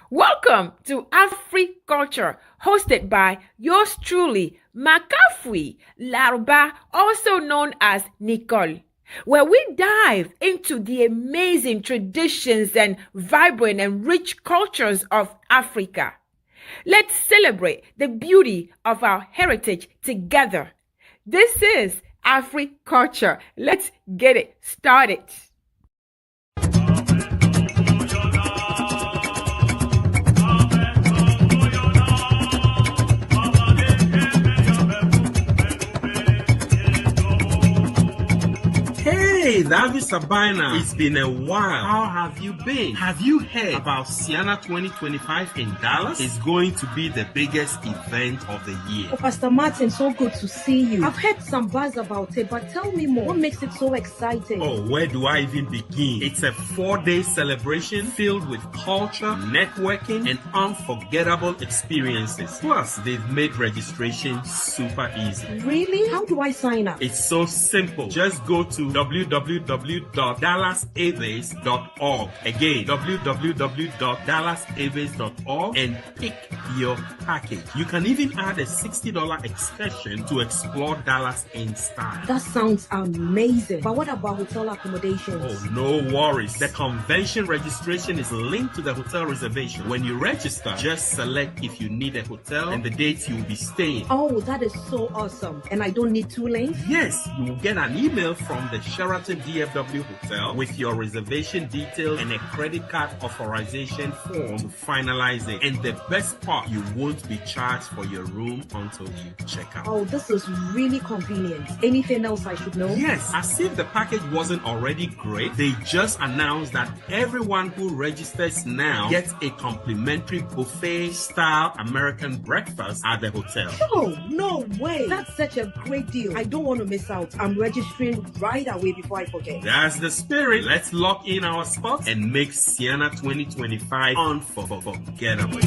Welcome to Afri0Culture, hosted by yours truly, Makafui Laruba, also known as Nicole, where we dive into the amazing traditions and vibrant and rich cultures of Africa. Let's celebrate the beauty of our heritage together. This is Afri0Culture. Let's get it started. Hey, Davi Sabina, it's been a while. How have you been? Have you heard about Sienna 2025 in Dallas? It's going to be the biggest event of the year. Oh, Pastor Martin, so good to see you. I've heard some buzz about it, but tell me more. What makes it so exciting? Oh, where do I even begin? It's a 4-day celebration filled with culture, networking, and unforgettable experiences. Plus, they've made registration super easy. Really? How do I sign up? It's so simple. Just go to www.dallasaves.org. Again, www.dallasaves.org and pick your package. You can even add a $60 excursion to explore Dallas in style. That sounds amazing. But what about hotel accommodations? Oh, no worries. The convention registration is linked to the hotel reservation. When you register, just select if you need a hotel and the dates you'll be staying. Oh, that is so awesome. And I don't need 2 lanes? Yes, you will get an email from the Sheraton DFW Hotel with your reservation details and a credit card authorization form to finalize it. And the best part, you won't be charged for your room until you check out. Oh, this is really convenient. Anything else I should know? Yes, as if the package wasn't already great, they just announced that everyone who registers now gets a complimentary buffet-style American breakfast at the hotel. Oh, no way. That's such a great deal. I don't want to miss out. I'm registering right away before I forget. That's the spirit. Let's lock in our spots and make Sienna 2025 unforgettable.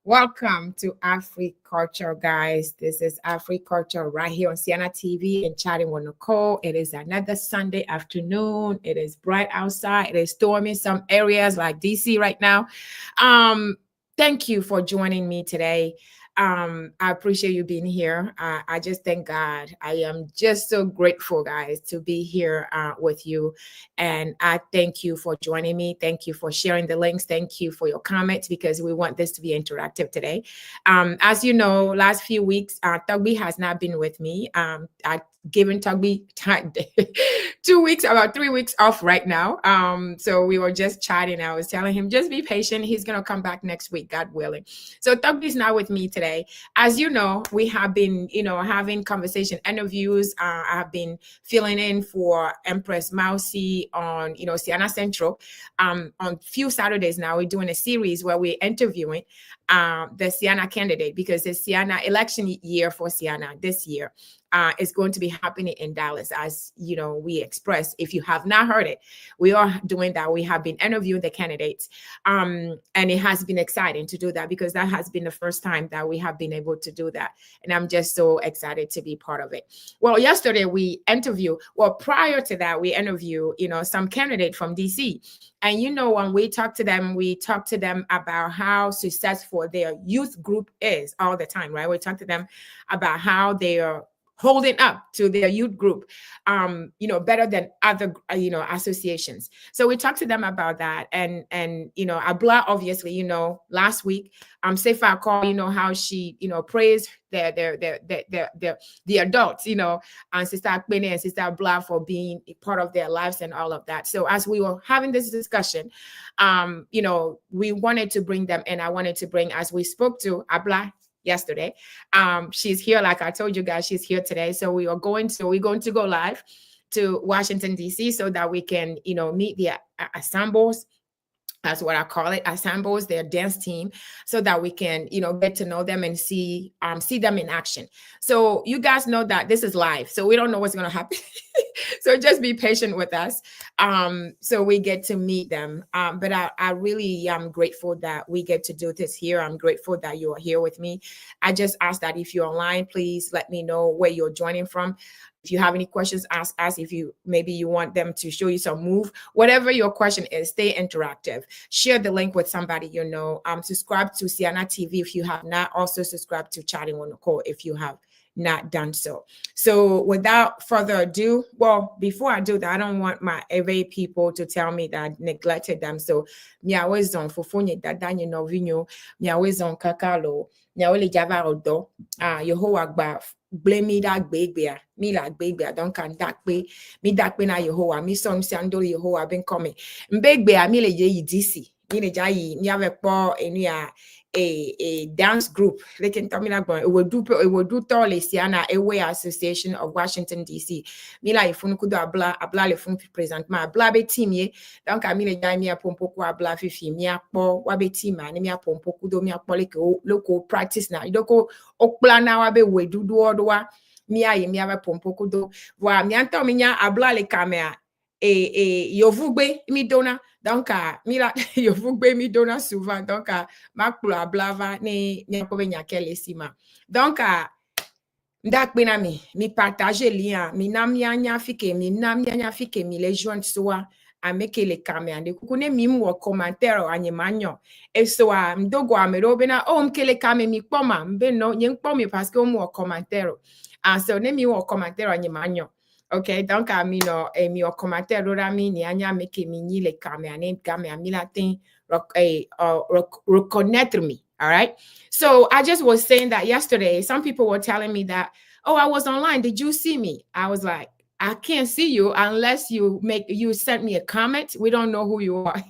Welcome to Afri0Culture, guys. This is Afri0Culture right here on Sienna TV and chatting with Nicole. It is another Sunday afternoon. It is bright outside. It is stormy in some areas like DC right now. Thank you for joining me today. I appreciate you being here. I just thank God. I am just so grateful, guys, to be here with you. And I thank you for joining me. Thank you for sharing the links. Thank you for your comments, because we want this to be interactive today. As you know, last few weeks, Tugby has not been with me. I've given Tugby 2 weeks, about 3 weeks off right now. So we were just chatting. I was telling him, just be patient. He's going to come back next week, God willing. So Tugby's not with me today. As you know, we have been, having conversation interviews. I have been filling in for Empress Mousy on, Sienna Central. On few Saturdays now, we're doing a series where we're interviewing the Sienna candidate, because the Sienna election year for Sienna this year is going to be happening in Dallas, as we expressed. If you have not heard it, we are doing that. We have been interviewing the candidates, and it has been exciting to do that, because that has been the first time that we have been able to do that, and I'm just so excited to be part of it. Well, yesterday we interviewed. Well, prior to that, we interviewed some candidate from DC, and when we talk to them about how successful their youth group is all the time, right? We talk to them about how they are holding up to their youth group, better than other, associations. So we talked to them about that. And Abla, obviously, last week, Sefa call, how she, praised the adults, and Sister Akbene and Sister Abla for being a part of their lives and all of that. So as we were having this discussion, we wanted to bring them, and I wanted to bring, as we spoke to Abla yesterday, she's here, like I told you guys, she's here today. So we're going to go live to Washington, D.C. so that we can, meet the Ensembles. That's what I call it, Ensembles, their dance team, so that we can, get to know them and see them in action. So you guys know that this is live, so we don't know what's going to happen. So just be patient with us, so we get to meet them. But I really am grateful that we get to do this here. I'm grateful that you're here with me. I just ask that if you're online, please let me know where you're joining from. If you have any questions, ask us. If maybe you want them to show you some move, whatever your question is, stay interactive. Share the link with somebody you know. Subscribe to Siana TV if you have not. Also subscribe to Chatting with Nicole if you have not done so. So without further ado, well, before I do that, I don't want my AV people to tell me that I neglected them. So mi always on Fufunye Dadanye Novinho, mi always on Kakalo, mi always Java Odo, Yehovah Gbaf. Blame me that baby, me like baby, I don't can that way. Me that way na Yehovah, me son Sando Yehovah been coming. Baby, I me le ye DC, me le jai, me have a dance group. They can tell me that it will do tole Siana Away Association of Washington DC. Me like fun kudo abla le fun present ma abla be team ye. Donc I me le jai me a pompo ko abla fifi me a po wa be team ma me a pompo kudo me a po local practice na. You don't go okpla na wa be we do odoa me a pompo kudo. Wa me anto me nya abla le camera. Yovugbe mi dona donc mi la Yovugbe mi dona souvent donc ma kula blava ni akobe nyakele sima donc ndakpena mi partager lien mi namnya fike mi les joindre soit a meke le camera de kukune mi mo commentaire anyemanyo e soit mdogo amerobe na mkele camera mi kpoma mbe no yen kpomi parce que mo commentaire so ne mi wo commentaire anyemanyo. Okay, donc mi commentaire rami ni anya meke mi ni le camera ne camera mi la tin reconnaître me. All right. So I just was saying that yesterday, some people were telling me that, oh, I was online. Did you see me? I was like, I can't see you unless you sent me a comment. We don't know who you are.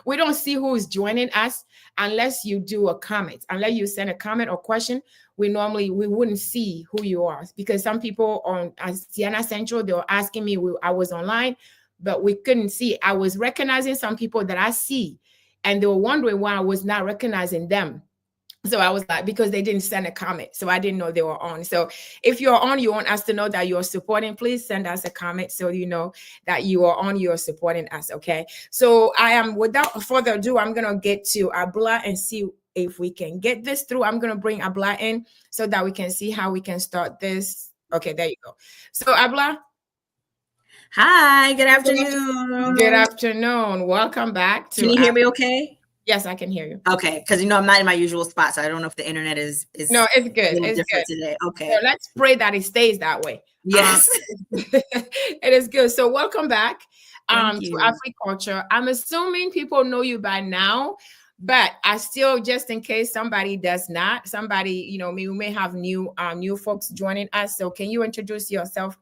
We don't see who's joining us unless you do a comment. Unless you send a comment or question, we wouldn't see who you are, because some people on Siena Central, they were asking me, I was online, but we couldn't see. I was recognizing some people that I see, and they were wondering why I was not recognizing them. So I was like, because they didn't send a comment. So I didn't know they were on. So if you're on, you want us to know that you're supporting, please send us a comment so you know that you are on, you're supporting us. Okay. So without further ado, I'm going to get to Abla and see if we can get this through. I'm going to bring Abla in so that we can see how we can start this. Okay, there you go. So Abla. Hi, good afternoon. Good afternoon. Welcome back to. Can you hear me okay? Yes, I can hear you. Okay, because I'm not in my usual spot, so I don't know if the internet is no, it's good. It's good today. Okay, so let's pray that it stays that way. Yes, it is good. So welcome back to Afri0Culture. I'm assuming people know you by now, but I still, just in case somebody does not, we may have new folks joining us. So can you introduce yourself?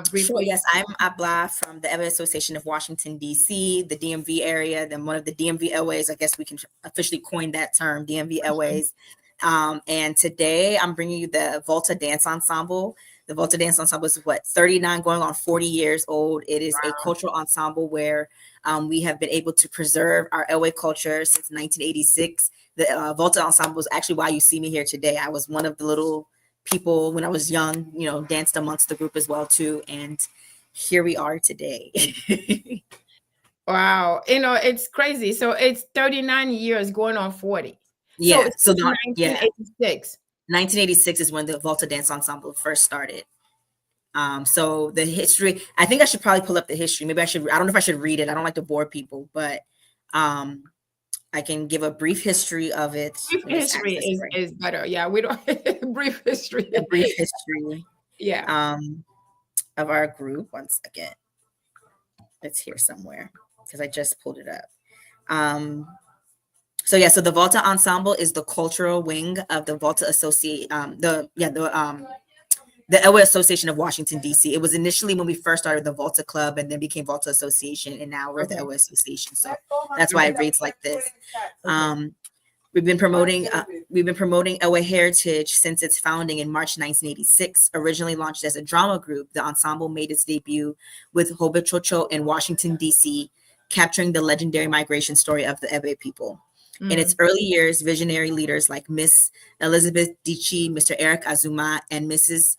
Briefly? Sure, yes, I'm Abla from the Ever Association of Washington, D.C., the DMV area, then one of the DMV Airways. I guess we can officially coin that term, DMV Airways. And today I'm bringing you the Volta Dance Ensemble. The Volta Dance Ensemble is 39 going on 40 years old. It is a cultural ensemble where we have been able to preserve our Elway culture since 1986. The Volta Ensemble is actually why you see me here today. I was one of the little people when I was young, danced amongst the group as well too. And here we are today. Wow. It's crazy. So it's 39 years going on 40. Yeah. So 1986. 1986 is when the Volta Dance Ensemble first started. So the history, I think I should probably pull up the history. Maybe I don't know if I should read it. I don't like to bore people, but I can give a brief history of it. Brief history is better. Yeah, we don't brief history. A brief history. of our group. One second. It's here somewhere because I just pulled it up. So the Volta Ensemble is the cultural wing of the Volta the LA Association of Washington, D.C. It was initially when we first started the Volta Club and then became Volta Association, and now we're the LA Association. So that's why it reads like this. We've been promoting LA heritage since its founding in March 1986. Originally launched as a drama group, the ensemble made its debut with Afri0Culture in Washington, D.C., capturing the legendary migration story of the LA people. In its early years, visionary leaders like Miss Elizabeth Dichi, Mr. Eric Azuma, and Mrs.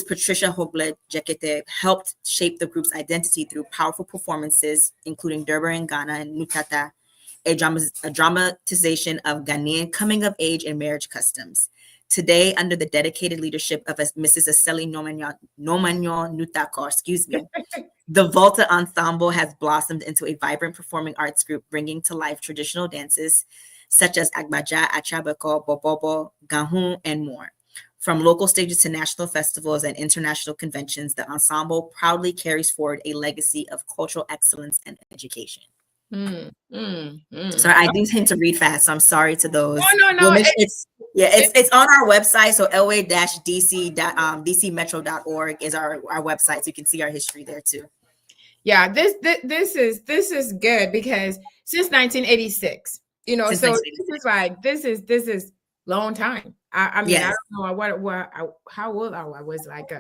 Patricia Hoble Jekete helped shape the group's identity through powerful performances, including Durbar in Ghana and Nutata, a dramatization of Ghanaian coming-of-age and marriage customs. Today, under the dedicated leadership of Mrs. Aseli Nomanyo Nutako, the Volta Ensemble has blossomed into a vibrant performing arts group, bringing to life traditional dances such as Agbaja, Achabeko, Bobobo, Gahun, and more. From local stages to national festivals and international conventions, the ensemble proudly carries forward a legacy of cultural excellence and education. Sorry, I do tend to read fast, so I'm sorry to those. No. It's on our website. So la-dcmetro.org is our website, so you can see our history there too. Yeah, this is good because since 1986, this is long time. I mean, yes. I don't know how old I was, like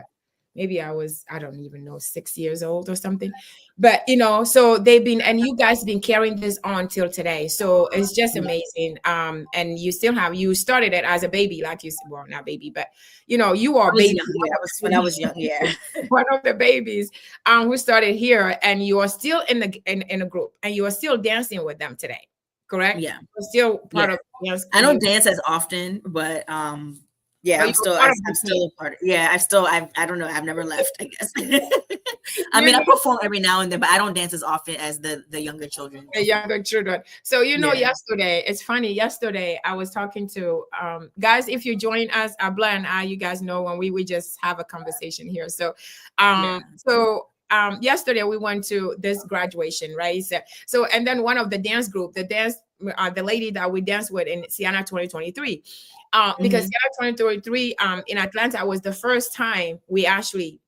maybe I was, I don't even know, 6 years old or something. But, so you guys been carrying this on till today. So it's just amazing. And you started it as a baby, like you said, well, not baby, but, you are baby. When I was young, yeah. One of the babies who started here, and you are still in a group, and you are still dancing with them today. Correct? Yeah. You're still part of dance. I don't dance as often, but I'm still a part of it. Yeah, I don't know. I've never left, I guess. I perform every now and then, but I don't dance as often as the younger children. The younger children. So, yesterday, it's funny. Yesterday, I was talking to guys, if you join us, Abla and I, you guys know when we just have a conversation here. So, yesterday we went to this graduation, right? So, and then one of the dance group, the lady that we danced with in Siena 2023, because Siena 2023 in Atlanta was the first time we actually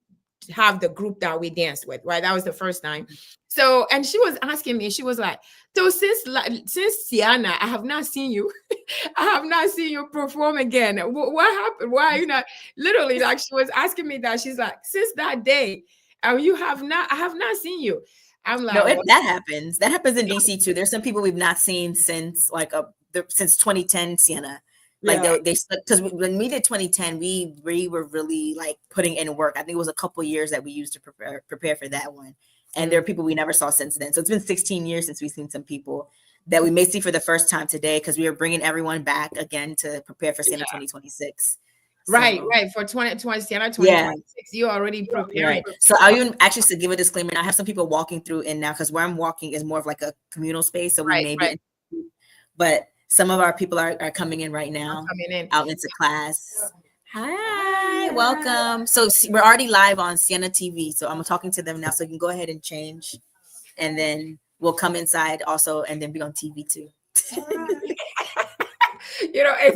have the group that we danced with, right? That was the first time. So, and she was asking me, she was like, so since Siena, I have not seen you. I have not seen you perform again. What happened? Why are you not? Literally, like, she was asking me that. She's like, since that day, I have not seen you. I'm like, no, that happens. That happens in DC too. There's some people we've not seen since since 2010 Siena. Like because when we did 2010, we were really like putting in work. I think it was a couple years that we used to prepare for that one. And there are people we never saw since then. So it's been 16 years since we've seen some people that we may see for the first time today, because we are bringing everyone back again to prepare for Siena 2026. Right. For 2020, Siena 2026, you're already preparing. Right. So I'll even actually, to give a disclaimer, I have some people walking through in now, because where I'm walking is more of like a communal space. So we may be, but some of our people are coming in right now, out into class. Hi, welcome. So we're already live on Siena TV. So I'm talking to them now. So you can go ahead and change, and then we'll come inside also, and then be on TV too.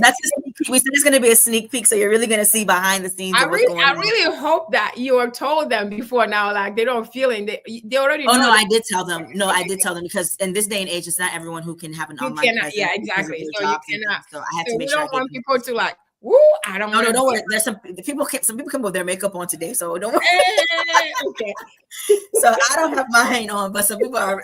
That's a sneak peek. We said it's going to be a sneak peek, so you're really going to see behind the scenes. I really hope that you have told them before now, like they don't feel it. They already know. No, I did tell them. No, I did tell them, because in this day and age, it's not everyone who can have an online presence. Yeah, exactly. So you cannot. So I had to make sure. We don't want people to like, woo, I don't know. No, don't worry. There's some people come with their makeup on today, so don't worry. Okay. So I don't have mine on, but some people are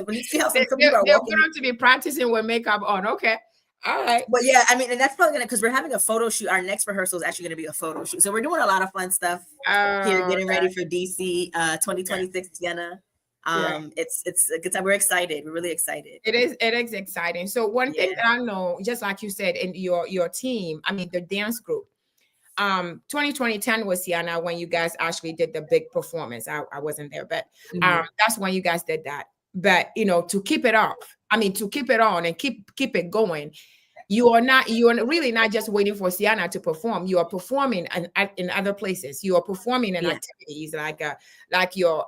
when you see how some people are walking. They're going to be practicing with makeup on. Okay. All right. But yeah, I mean, and that's probably because we're having a photo shoot. Our next rehearsal is actually going to be a photo shoot. So we're doing a lot of fun stuff here, getting ready for DC 2026 Siena. It's a good time. We're excited. We're really excited. It is exciting. So one thing that I know, just like you said, in your team, I mean, the dance group, 2010 was Siena when you guys actually did the big performance. I wasn't there, but that's when you guys did that. But to keep it off, to keep it on and keep it going, you are really not just waiting for Sienna to perform. You are performing in other places. You are performing in activities like your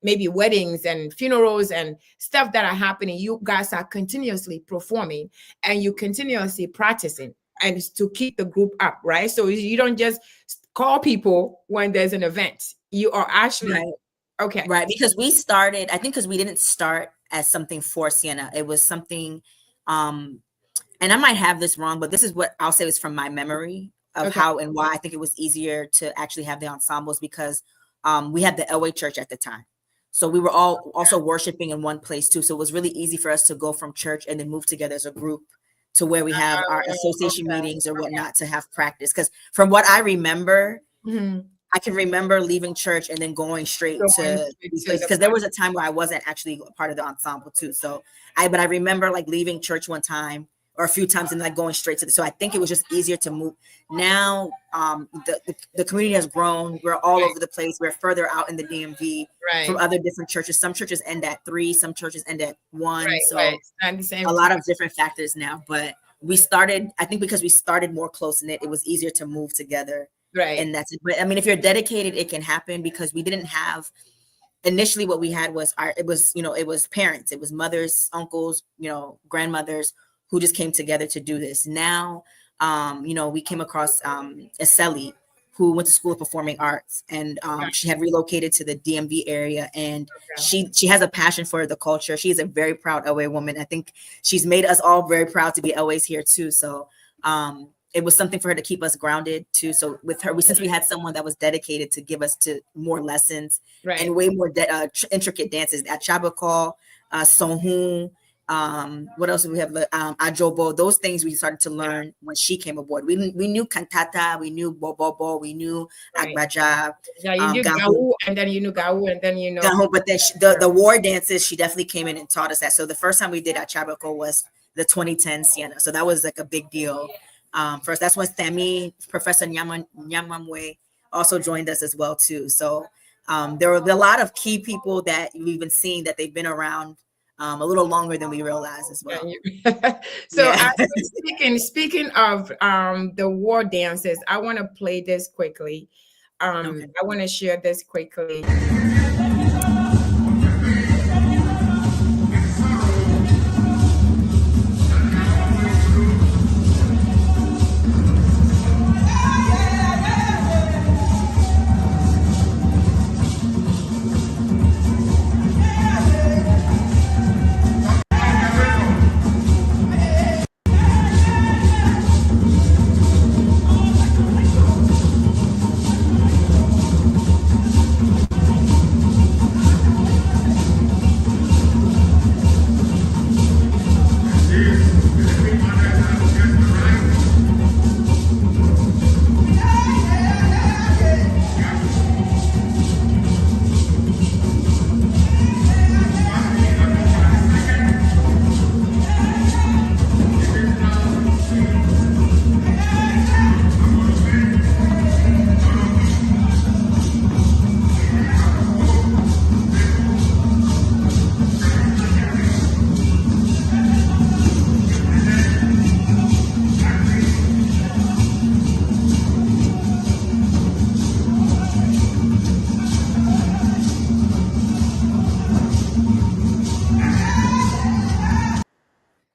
maybe weddings and funerals and stuff that are happening. You guys are continuously performing and you continuously practicing and to keep the group up, right? So you don't just call people when there's an event. You are actually okay. Right, because we started, I think because we didn't start as something for Sienna. It was something and I might have this wrong, but this is what I'll say is from my memory of how and why I think it was easier to actually have the ensembles, because we had the Elway Church at the time. So we were all also worshiping in one place too. So it was really easy for us to go from church and then move together as a group to where we have our association meetings or whatnot to have practice. Because from what I remember, I can remember leaving church and then going straight to because there was a time where I wasn't actually a part of the ensemble too. So I remember like leaving church one time or a few times and like going straight to so I think it was just easier to move. Now the community has grown. We're all over the place. We're further out in the DMV from other different churches. Some churches end at 3, some churches end at 1. A lot of different factors now. But we started, I think because we started more close knit, it was easier to move together. Right. And that's it. But I mean, if you're dedicated, it can happen, because we didn't have initially what we had was it was parents, it was mothers, uncles, grandmothers who just came together to do this. Now, we came across Eseli, who went to School of Performing Arts, and she had relocated to the DMV area, and she has a passion for the culture. She is a very proud LA woman. I think she's made us all very proud to be LAs here too. So it was something for her to keep us grounded too. So with her, since we had someone that was dedicated to give us to more lessons and way more intricate dances at Chabakal, Songhun, what else do we have? Ajobo, those things we started to learn when she came aboard. We knew Cantata, we knew Bobobo, we knew Agbaja. Yeah, you knew Gawu, and then you knew Gawu, and then Gawu, but then the war dances, she definitely came in and taught us that. So the first time we did at Chabakal was the 2010 Sienna. So that was like a big deal. First, that's when Thami, Professor Nyamamwe also joined us as well too. So there were a lot of key people that we've been seeing that they've been around a little longer than we realize as well. So speaking of the war dances, I want to play this quickly. I want to share this quickly.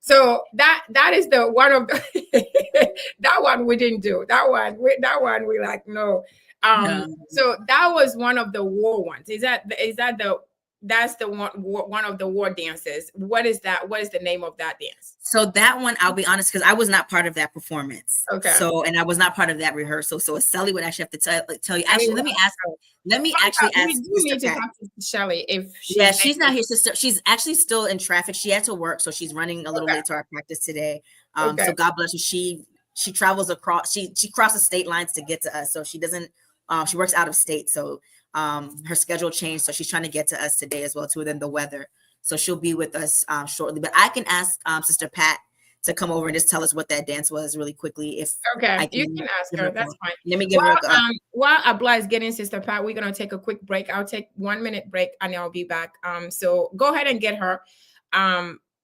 So that is the one of the that one we didn't do. That one we like no. So that was one of the war ones. That's the one of the war dances. What is that? What is the name of that dance? So that one, I'll be honest, because I was not part of that performance. Okay. So, and I was not part of that rehearsal. So Shelly would actually have to tell you. Actually, let me ask. We need to talk to Shelly if she's not here. Sister, she's actually still in traffic. She had to work, so she's running a little late to our practice today. So God bless her. She travels across. She crosses state lines to get to us. So she doesn't. She works out of state. So her schedule changed, so she's trying to get to us today as well too. Then the weather, so she'll be with us shortly. But I can ask Sister Pat to come over and just tell us what that dance was really quickly. If you can ask her, that's fine. Let me give her. While Abla is getting Sister Pat, we're gonna take a quick break. I'll take 1 minute break and I'll be back. So go ahead and get her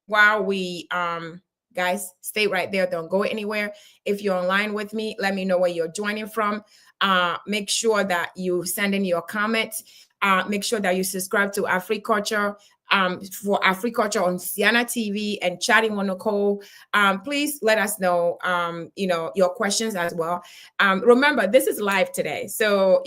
while we Guys, stay right there. Don't go anywhere. If you're online with me, let me know where you're joining from. Make sure that you send in your comments. Make sure that you subscribe to Afri0Culture, for Afri0Culture on Siana TV and Chatting with Nicole. Please let us know, your questions as well. Remember, this is live today. So,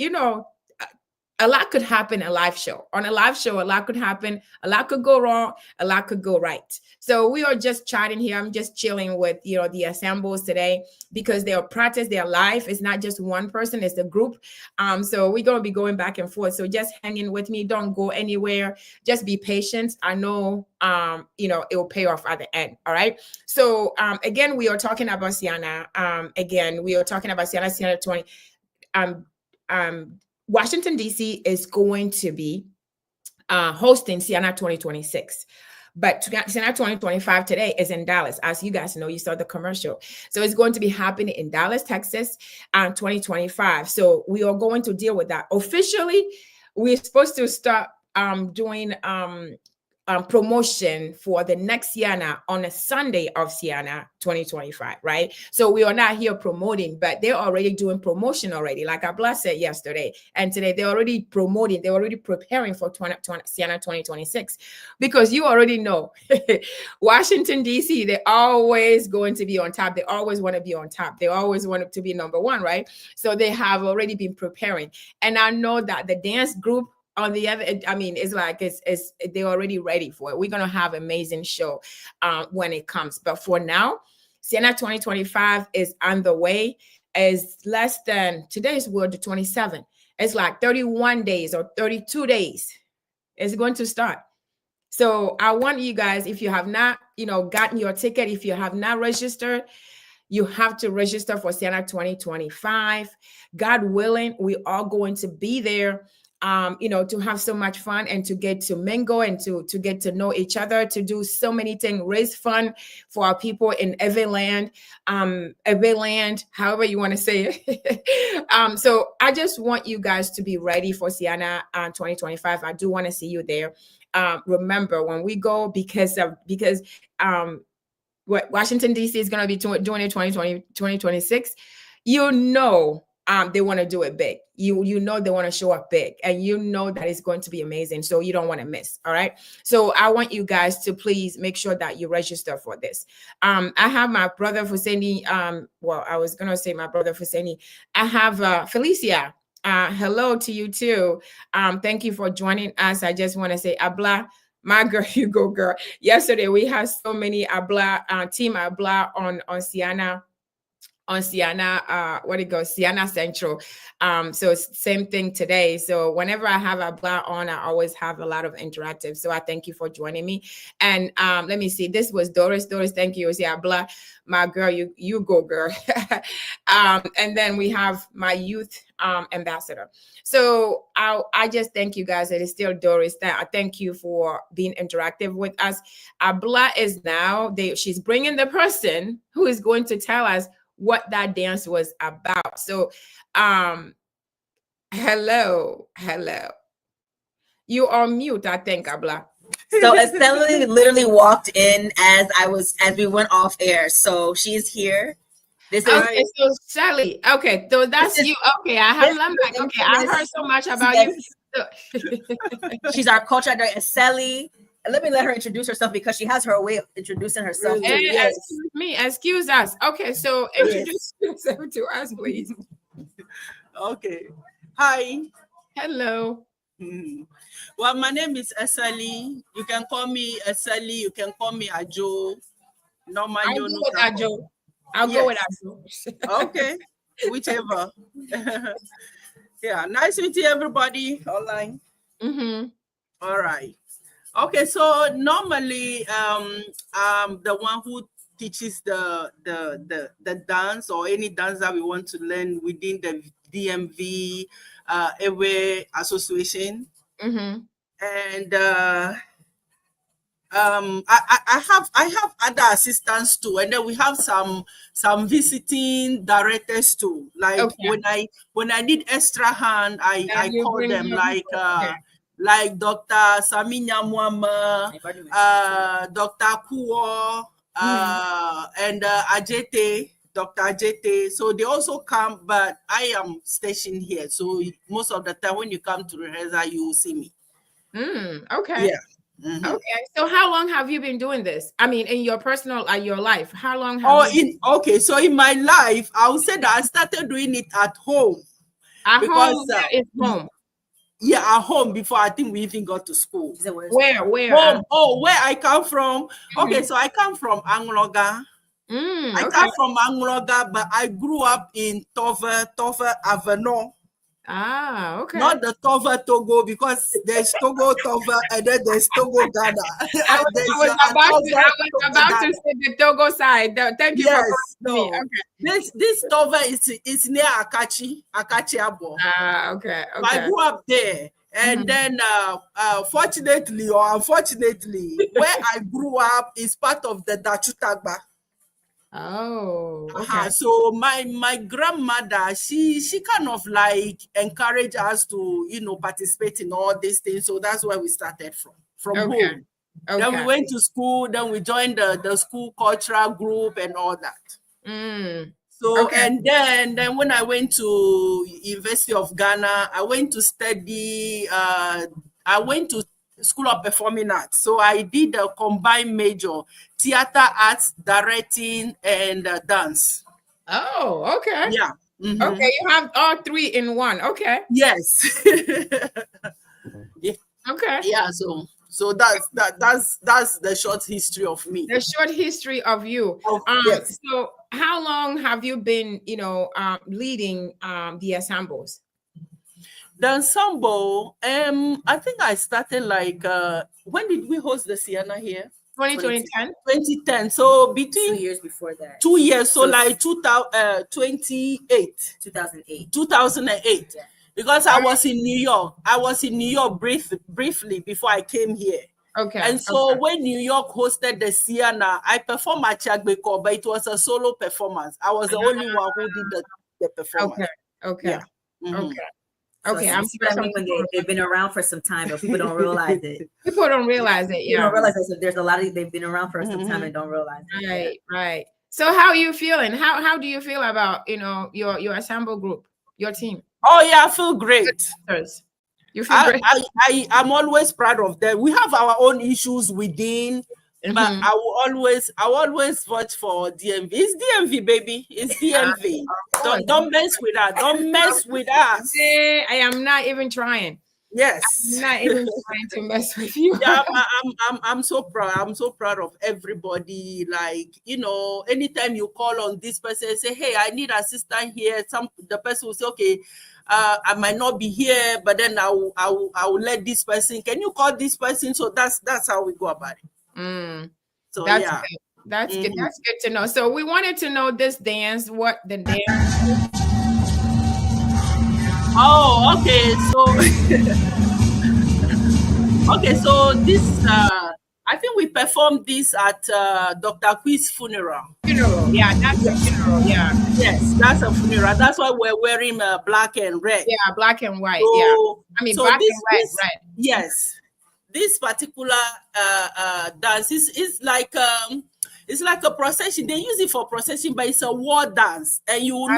a lot could happen in a live show. On a live show, a lot could happen. A lot could go wrong. A lot could go right. So we are just chatting here. I'm just chilling with, the Ensembles today because their practice, their life is not just one person, it's a group. So we're going to be going back and forth. So just hang in with me. Don't go anywhere. Just be patient. I know, it will pay off at the end. All right. So again, we are talking about Siana. We are talking about Siana 20. Washington, D.C. is going to be hosting Siana 2026. But Siana 2025 today is in Dallas. As you guys know, you saw the commercial. So it's going to be happening in Dallas, Texas, 2025. So we are going to deal with that. Officially, we're supposed to start doing promotion for the next Siana on a Sunday of Siana 2025, right? So we are not here promoting, but they're already doing promotion already, like Abla said yesterday. And today they're already promoting, they're already preparing for Siana 2026. Because you already know, Washington, D.C., they're always going to be on top. They always want to be on top. They always want to be number one, right? So they have already been preparing. And I know that the dance group on the other, it's like they're already ready for it. We're gonna have an amazing show when it comes. But for now, Siana 2025 is on the way. Is less than today's word the 27th. It's like 31 days or 32 days. It's going to start. So I want you guys, if you have not, gotten your ticket, if you have not registered, you have to register for Siana 2025. God willing, we are going to be there. To have so much fun and to get to mingle and to get to know each other, to do so many things, raise fun for our people in every land, however you want to say it. So I just want you guys to be ready for Siana 2025. I do want to see you there. Remember when we go, because what Washington, D.C. is going to be doing in 2026, they want to do it big. You know they want to show up big, and that it's going to be amazing. So you don't want to miss. All right. So I want you guys to please make sure that you register for this. I have my brother Fuseni. I was gonna say my brother Fuseni. I have Felicia. Hello to you too. Thank you for joining us. I just want to say Abla. My girl, you go girl. Yesterday we had so many Abla, team Abla on Siana. On Siana, Siana Central. So it's same thing today. So whenever I have Abla on, I always have a lot of interactive. So I thank you for joining me. And let me see, this was Doris. Doris, thank you. See, Abla, my girl, you go girl. And then we have my youth ambassador. So I just thank you guys. It is still Doris. I thank you for being interactive with us. Abla is now, she's bringing the person who is going to tell us what that dance was about. So hello. You are mute, I think, Abla. So Estella literally walked in as we went off air. So she's here. This is okay, so Shelly. Okay, so that's you. Okay, I have Lamback. Okay, I heard so much about you. So she's our culture director, Sally. Let me let her introduce herself because she has her way of introducing herself. Yes. Excuse us. Okay, so introduce yourself to us, please. Okay. Hi. Hello. Well, my name is Esali. You can call me Esali. You can call me Ajo. I'll go with Ajo. I'll go with Ajo. Okay. Whichever. Yeah. Nice meeting everybody online. All right. Okay, so normally the one who teaches the dance or any dance that we want to learn within the DMV Ewe Association. And I have other assistants too, and then we have some visiting directors too. Like when I need extra hand, I call them like Dr. Saminya Mwama, Dr. Kuo, and Ajete, Dr. Ajete. So they also come, but I am stationed here. So most of the time when you come to rehearsal, you will see me. Okay. Yeah. Mm-hmm. Okay. So how long have you been doing this? I mean, in your personal, your life, how long have okay. So in my life, I would say that I started doing it at home. Home? Where is home? Yeah, at home before I think we even got to school. Where? Home. Where I come from. Okay, so I come from Angloga. I come from Angloga, but I grew up in Tove Avenue. Okay. Not the Tove Togo, because there's Togo Tove and then there's Togo Ghana. I was about to say the Togo side. Thank you for me. Okay. This Tove is near Akachi Abo. Okay. So I grew up there. And then, fortunately or unfortunately, where I grew up is part of the Dachutagba. Oh, okay. So my grandmother, she kind of like encouraged us to, participate in all these things. So that's where we started from home. Okay. Then we went to school. Then we joined the school cultural group and all that. So and then when I went to University of Ghana, I went to study. I went to School of Performing Arts. So I did a combined major: theater arts, directing, and dance. Oh, okay. Yeah. Mm-hmm. Okay, you have all three in one. Okay. Yes. Yeah. Okay. Yeah. So that's the short history of me. The short history of you. Yes. So how long have you been, leading the ensembles? The ensemble, I think I started like when did we host the Sienna here? 2010. So between 2 years before that. 2 years, so like 2008. 2008. Yeah. Because I was in New York. I was in New York briefly before I came here. Okay. And so when New York hosted the Sienna, I performed at Chagbeko, but it was a solo performance. I was the only one who did the performance. Okay. Yeah. Mm-hmm. Okay. So I'm sure they've been around for some time, but people don't realize it. People don't realize it. Yeah. People don't realize it. So there's a lot of they've been around for some time and don't realize it. Right. So how are you feeling? How do you feel about your ensemble group, your team? Oh yeah, I feel great. You feel great. I'm always proud of them. We have our own issues within, but I will always vote for DMV. It's DMV, baby. It's DMV. Don't mess with us. Don't mess with us. I am not even trying. Yes. I'm not even trying to mess with you. Yeah, I'm so proud. I'm so proud of everybody. Like, anytime you call on this person and say, hey, I need assistance here, the person will say, okay, I might not be here, but then I will let this person. Can you call this person? So that's how we go about it. So that's yeah, good. That's good. That's good to know. So we wanted to know this dance. What the dance? Oh, okay. So this I think we performed this at Dr. Qui's funeral. Yeah, that's a funeral. Yeah. Yes, that's a funeral. That's why we're wearing black and red. Yeah, black and white. So, yeah. I mean, black and white. Red. Yes. This particular dance is like it's like a procession. They use it for procession, but it's a war dance, and you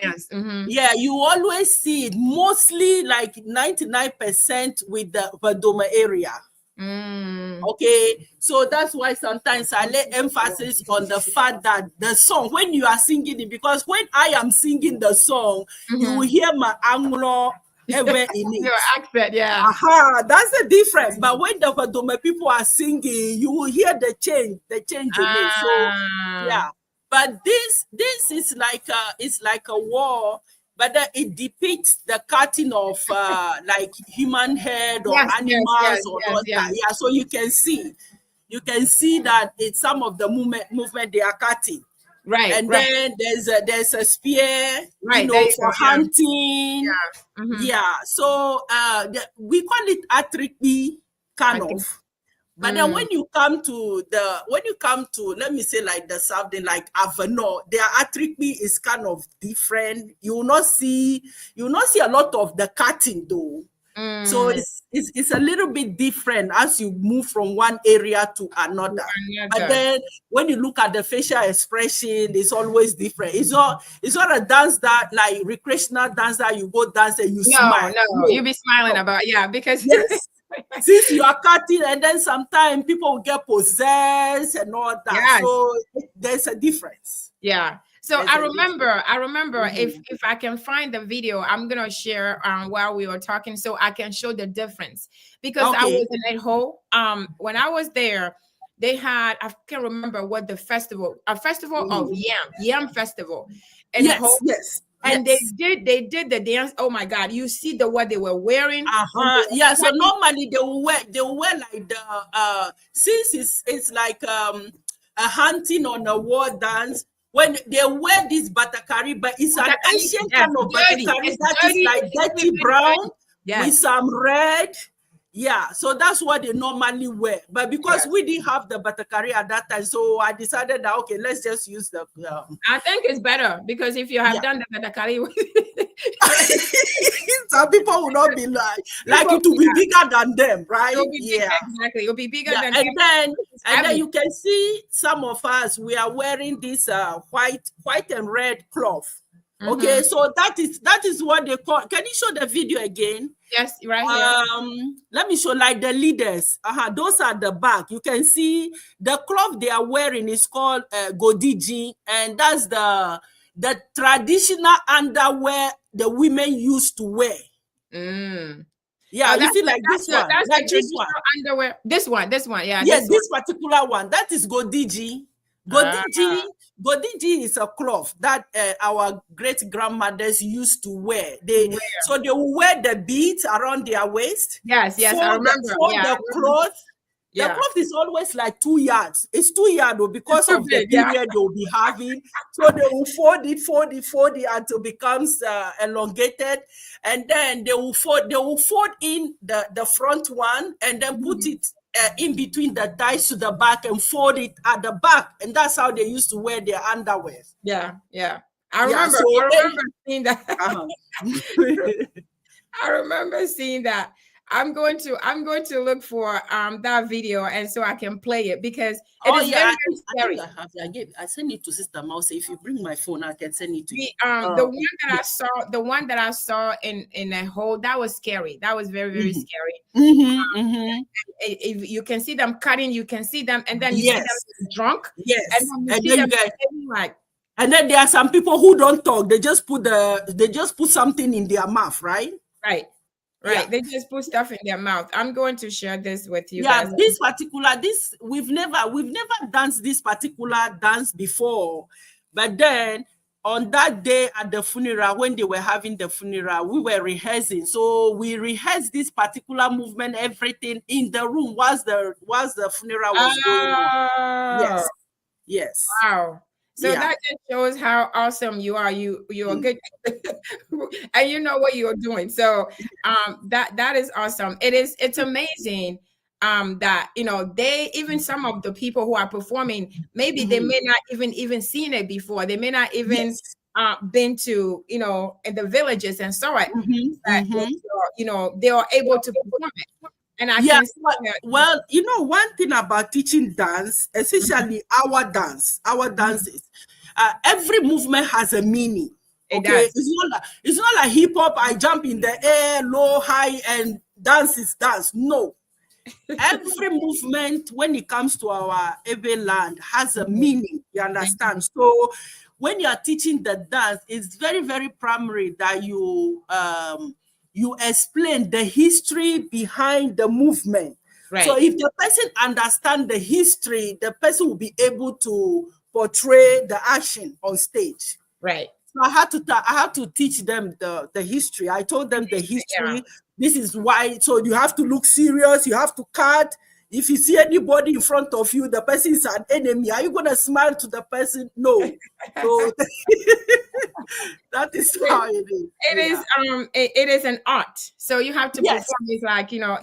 dance. Yeah, you always see it mostly like 99% with the Vadoma area. Okay, so that's why sometimes I lay emphasis on the fact that the song, when you are singing it, because when I am singing the song, you will hear my Anglo in it. Your accent, yeah. That's the difference. But when the Vadoma people are singing, you will hear the change in it. So yeah. But this is like a war. But it depicts the cutting of like human head or animals or not that. Yeah, so you can see that it's some of the movement they are cutting. Right. And then there's a spear, for hunting. Yeah. Yeah. So we call it atrikbi kind of. But then when you come to let me say like the Southern, like Avenue, their atrikbi is kind of different. You will not see a lot of the cutting though. So it's a little bit different as you move from one area to another. But then when you look at the facial expression, it's always different. It's not a dance that like recreational dance that you go dance and you smile. No, you be smiling about because yes. Since you are cutting, and then sometimes people will get possessed and all that. Yes. So there's a difference. Yeah. So I remember if I can find the video, I'm gonna share while we were talking so I can show the difference. Because I was in that hole. When I was there, they had, I can't remember what the festival, a festival of yam festival. And yes. And they did the dance. Oh my God! You see what they were wearing. Yeah. So normally they will wear like the since it's like a hunting on a war dance. When they wear this batakari, but it's an Asian kind of batakari that is like dirty brown with some red. Yeah, so that's what they normally wear. But because we didn't have the batakari at that time, so I decided that, okay, let's just use the... I think it's better because if you have done the batakari... Some people will not be like it will be bigger than them, right? Exactly. It will be bigger than them. And then you can see some of us, we are wearing this white and red cloth. Okay, so that is what they call. Can you show the video again? Yes, right here. Let me show like the leaders. Those are the back. You can see the cloth they are wearing is called godiji, and that's the traditional underwear the women used to wear. Yeah, you see like this one. That's like the traditional underwear. This one, yeah. Yes, this particular one. That is godiji. Godiji is a cloth that our great grandmothers used to wear. So they will wear the beads around their waist. Yes, I remember. The cloth. The cloth is always like 2 yards. It's 2 yards because of the period they will be having. So they will fold it until it becomes elongated, and then they will fold in the front one and then put it in between the thighs to the back and fold it at the back, and that's how they used to wear their underwear. Yeah. I remember seeing that. I remember seeing that. I'm going to look for that video, and so I can play it because it is very scary. I send it to Sister Mouse. If you bring my phone, I can send it to you. The one that I saw in a hole, that was scary. That was very, very scary. If you can see them cutting, you can see them, and then you see them drunk. Yes, and then you see them like. And then there are some people who don't talk. They just put something in their mouth, right? Right. Yeah. They just put stuff in their mouth. I'm going to share this with you. Yeah, we've never danced this particular dance before. But then on that day at the funeral, when they were having the funeral, we were rehearsing. So we rehearsed this particular movement, everything in the room whilst the funeral was going on. Yes. Wow. So that just shows how awesome you are. You are good, and you know what you're doing. So that is awesome. It's amazing that they, even some of the people who are performing, maybe they may not even seen it before. They may not even been to in the villages and so on. They are able to perform it. And I can see well, one thing about teaching dance, especially our dances, every movement has a meaning. Okay, it's not like hip hop. I jump in the air, low, high, and dance is dance. No, every movement when it comes to our Ebe land has a meaning. You understand? So when you are teaching the dance, it's very, very primary that you explain the history behind the movement. Right. So if the person understands the history, the person will be able to portray the action on stage. Right. So I had to teach them the history. I told them the history. This is why. So you have to look serious. You have to cut. If you see anybody in front of you, the person is an enemy. Are you going to smile to the person? No. So that is how it is. It is an art. So you have to perform. It's like, you are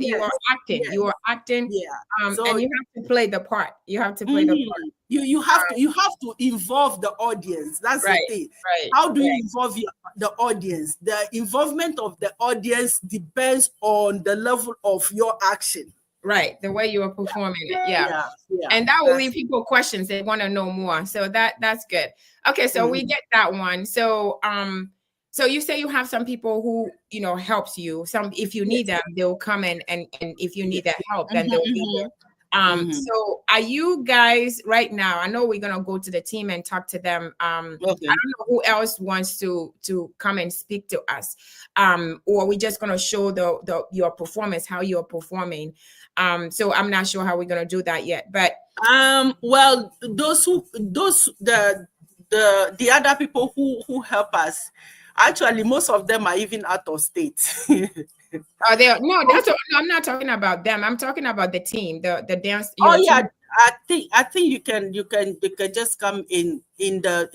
acting. You are acting. Yeah. So, and you have to play the part. You have to play the part. You have to involve the audience. That's the thing. Right. How do you involve the audience? The involvement of the audience depends on the level of your action. Right, the way you are performing it, yeah. And that will leave people questions. They want to know more. So that's good. Okay, so we get that one. So so you say you have some people who helps you. Some, if you need them, they'll come in, and if you need that help, then they'll be there. So are you guys right now? I know we're gonna go to the team and talk to them. I don't know who else wants to come and speak to us, or we're just gonna show your performance, how you're performing. So I'm not sure how we're gonna do that yet, but well, the other people who help us, actually most of them are even out of state. Are they? No, I'm not talking about them. I'm talking about the team, the dance. Team. I think you can just come in the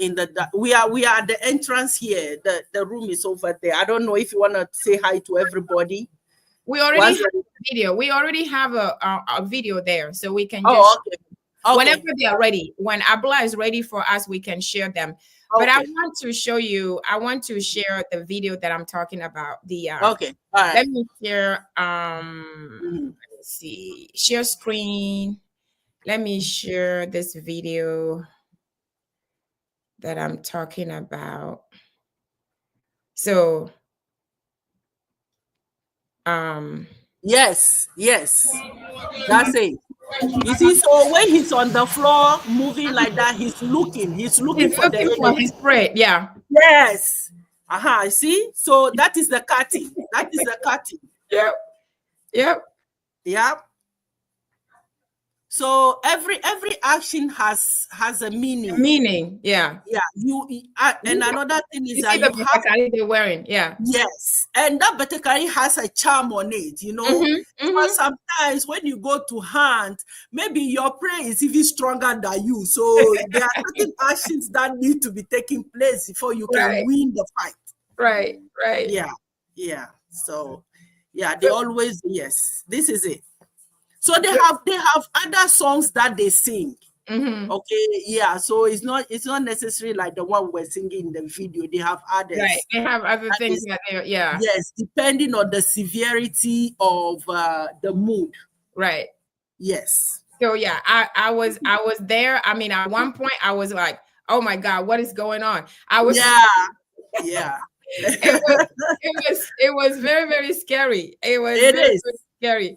we are at the entrance here. The room is over there. I don't know if you want to say hi to everybody. We already have a video. We already have a video there, so we can just whenever they are ready. When Abla is ready for us, we can share them. But I want to show you. I want to share the video that I'm talking about. All right. Let me share. Let me see. Share screen. Let me share this video that I'm talking about. So. Yes, that's it. You see, so when he's on the floor moving like that, he's looking for his prey. Yeah. Yes. See, so that is the cutting. Yep. So every action has a meaning. Yeah. And another thing is that you have they're wearing. Yes, and that batakari has a charm on it, But sometimes when you go to hunt, maybe your prey is even stronger than you. So there are certain actions that need to be taking place before you can win the fight. Right. Yeah. So they always this is it. So they have other songs that they sing. Okay, so it's not necessarily like the one we're singing in the video. They have others. Right, they have other things that they're Yes, depending on the severity of the mood. Right. Yes. So I was there. I mean, at one point I was like, oh my God, what is going on? I was it was very, very scary. Very scary.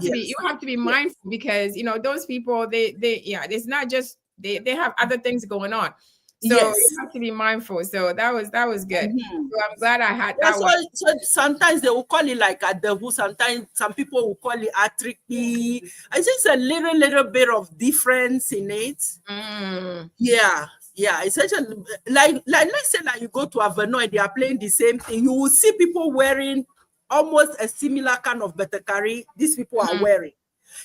You have to be mindful, because those people they it's not just they have other things going on. So you have to be mindful. So that was good. So I'm glad I had that one. So sometimes they will call it like a devil. Sometimes some people will call it a tricky. I think it's a little bit of difference in it. Yeah, it's such a like let's say like you go to Avenue and they are playing the same thing. You will see people wearing almost a similar kind of batakari these people are wearing.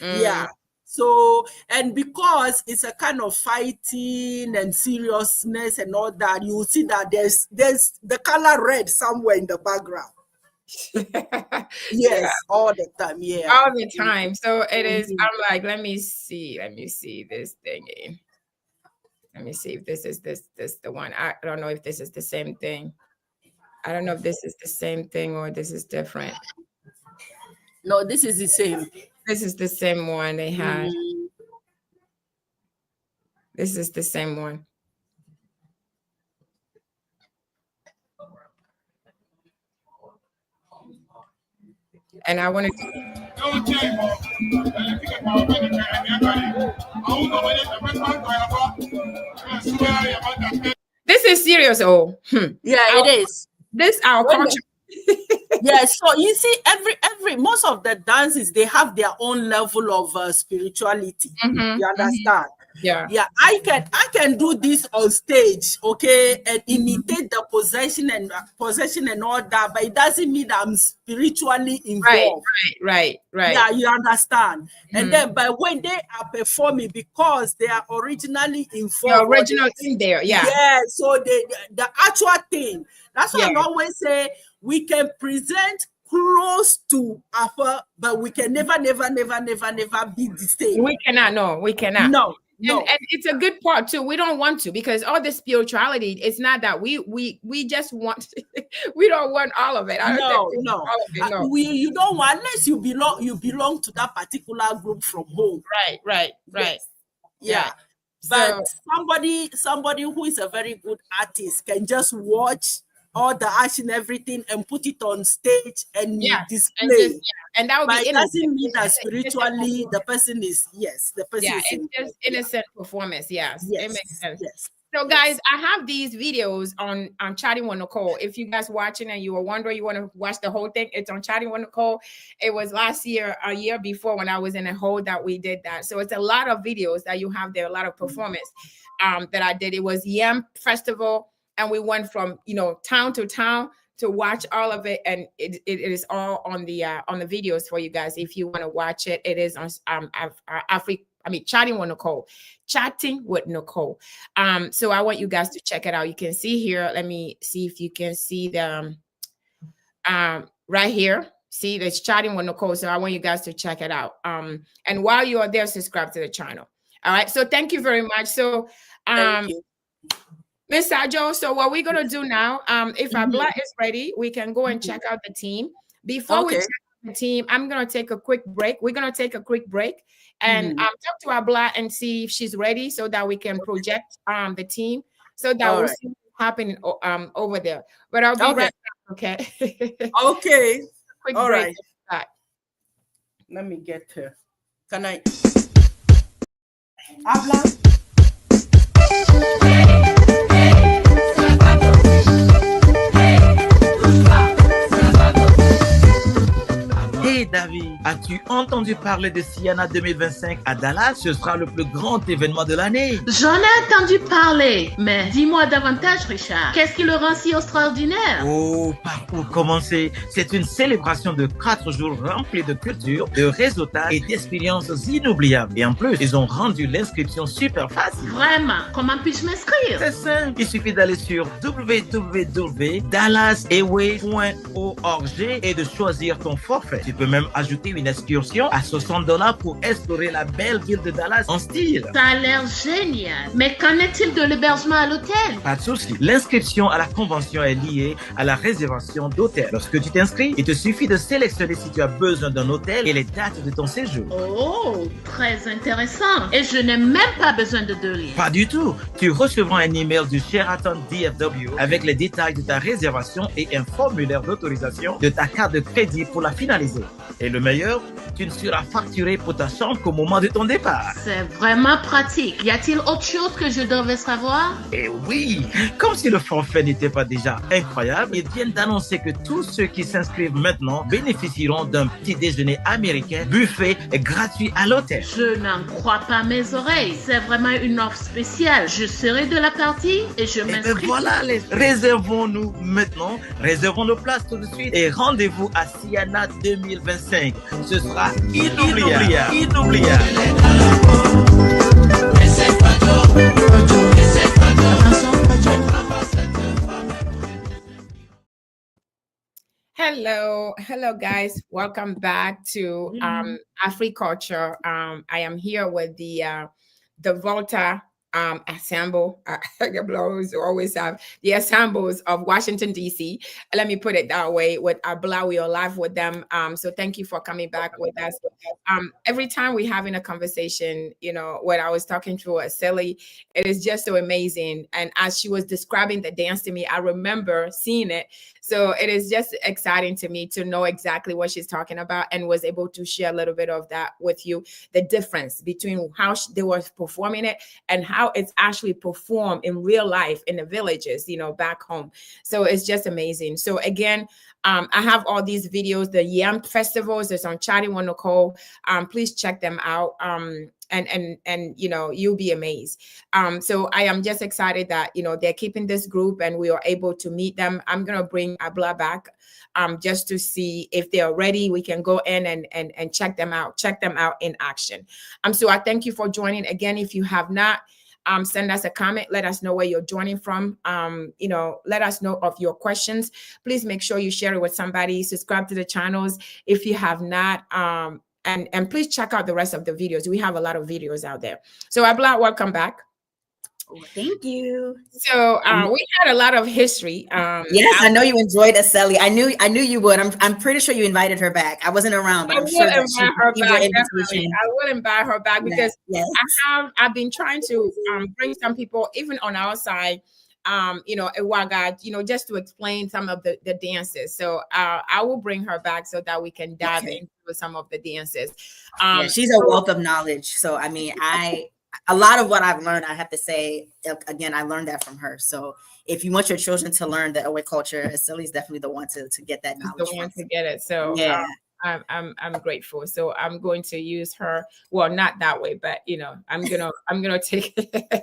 Yeah. So, and because it's a kind of fighting and seriousness and all that, you will see that there's the color red somewhere in the background. All the time. All the time. So it is, I'm like, let me see this thing. Let me see if this is this the one. I don't know if this is the same thing. I don't know if this is the same thing or this is different. No, this is the same. This is the same one they had. This is the same one. And I want to. This is serious. Yeah, it is. This our culture. So you see, every most of the dances, they have their own level of spirituality. You understand? Yeah, I can do this on stage, okay, and imitate the possession and all that, but it doesn't mean that I'm spiritually involved. Right. Yeah, you understand. And then, but when they are performing, because they are originally involved, the original in there, yeah. So the actual thing. That's why I always say we can present close to Afro, but we can never be the same. We cannot. No. And it's a good part too. We don't want to, because all the spirituality, it's not that we just want we don't want all of it. I don't think no. All of it, no. You don't want, unless you belong to that particular group from home. Right. Yes. Yeah. But somebody who is a very good artist can just watch all the action, everything, and put it on stage and display. And that would but be it doesn't mean that spiritually the person is is it's just innocent performance. Yes, it makes sense. Yes. So guys, I have these videos on Chatting with Nicole. If you guys watching and you were wondering, you want to watch the whole thing, it's on Chatting with Nicole. It was last year, a year before, when I was in a hold that we did that. So it's a lot of videos that you have there, a lot of performance that I did. It was Yam Festival, and we went from town to town to watch all of it, and it is all on the videos for you guys. If you want to watch it, it is on Chatting with Nicole. Chatting with Nicole. So I want you guys to check it out. You can see here. Let me see if you can see the right here. See, it's Chatting with Nicole. So I want you guys to check it out. And while you are there, subscribe to the channel. All right. So thank you very much. So thank you. Miss Sajo, so what we're going to do now, if Abla is ready, we can go and check out the team. Before we check out the team, I'm going to take a quick break. We're going to take a quick break and talk to Abla and see if she's ready, so that we can project the team, so that we'll see what's happening over there. But I'll be right back, okay? Okay. Quick All break. right. Let me get her. Can I? Abla? Hey David, as-tu entendu parler de Siana 2025 à Dallas? Ce sera le plus grand événement de l'année. J'en ai entendu parler, mais dis-moi davantage, Richard. Qu'est-ce qui le rend si extraordinaire? Oh, par où commencer? C'est une célébration de 4 jours remplis de culture, de réseautage et d'expériences inoubliables. Et en plus, ils ont rendu l'inscription super facile. Vraiment? Comment puis-je m'inscrire? C'est simple. Il suffit d'aller sur www.dallasairways.org et de choisir ton forfait. Tu peux même ajouter une excursion à $60 pour explorer la belle ville de Dallas en style. Ça a l'air génial. Mais qu'en est-il de l'hébergement à l'hôtel? Pas de souci. L'inscription à la convention est liée à la réservation d'hôtel. Lorsque tu t'inscris, il te suffit de sélectionner si tu as besoin d'un hôtel et les dates de ton séjour. Oh, très intéressant. Et je n'ai même pas besoin de 2 livres. Pas du tout. Tu recevras un email du Sheraton DFW avec les détails de ta réservation et un formulaire d'autorisation de ta carte de crédit pour la finaliser. Et le meilleur, tu ne seras facturé pour ta chambre qu'au moment de ton départ. C'est vraiment pratique. Y a-t-il autre chose que je devrais savoir? Eh oui, comme si le forfait n'était pas déjà incroyable, ils viennent d'annoncer que tous ceux qui s'inscrivent maintenant bénéficieront d'un petit déjeuner américain, buffet et gratuit à l'hôtel. Je n'en crois pas mes oreilles. C'est vraiment une offre spéciale. Je serai de la partie et je m'inscris. Et voilà, réservons-nous maintenant, réservons nos places tout de suite et rendez-vous à Siana 2025. Ce sera inoubliable. Hello guys, welcome back to Afri0Culture. I am here with the Volta Ensemble. Always have the ensembles of Washington DC. Let me put it that way. With Abla, we are live with them. So thank you for coming back with us. Every time we're having a conversation, when I was talking to Silly, it is just so amazing. And as she was describing the dance to me, I remember seeing it. So it is just exciting to me to know exactly what she's talking about, and was able to share a little bit of that with you, the difference between how they were performing it and how it's actually performed in real life in the villages, back home. So it's just amazing. So again, I have all these videos, the Yam festivals, it's on Chatting with Nicole. Please check them out. And you'll be amazed. So I am just excited that they're keeping this group and we are able to meet them. I'm gonna bring Abla back just to see if they're ready. We can go in and check them out in action. So I thank you for joining again. If you have not, send us a comment, let us know where you're joining from. Let us know of your questions. Please make sure you share it with somebody. Subscribe to the channels if you have not. And please check out the rest of the videos. We have a lot of videos out there. So Abla, welcome back. Oh, thank you. So we had a lot of history. Yes, I know you enjoyed Aseli. I knew you would. I'm pretty sure you invited her back. I wasn't around, but I'm sure that she received your invitation. I will invite her back because I've been trying to bring some people, even on our side, Iwaga, just to explain some of the dances. So I will bring her back so that we can dive into some of the dances. She's a wealth of knowledge. So I mean, a lot of what I've learned, I have to say, again, I learned that from her. So if you want your children to learn the Ewe culture, Aseli's definitely the one to get that knowledge. The one to get it. So I'm grateful. So I'm going to use her. Well, not that way, but I'm gonna take.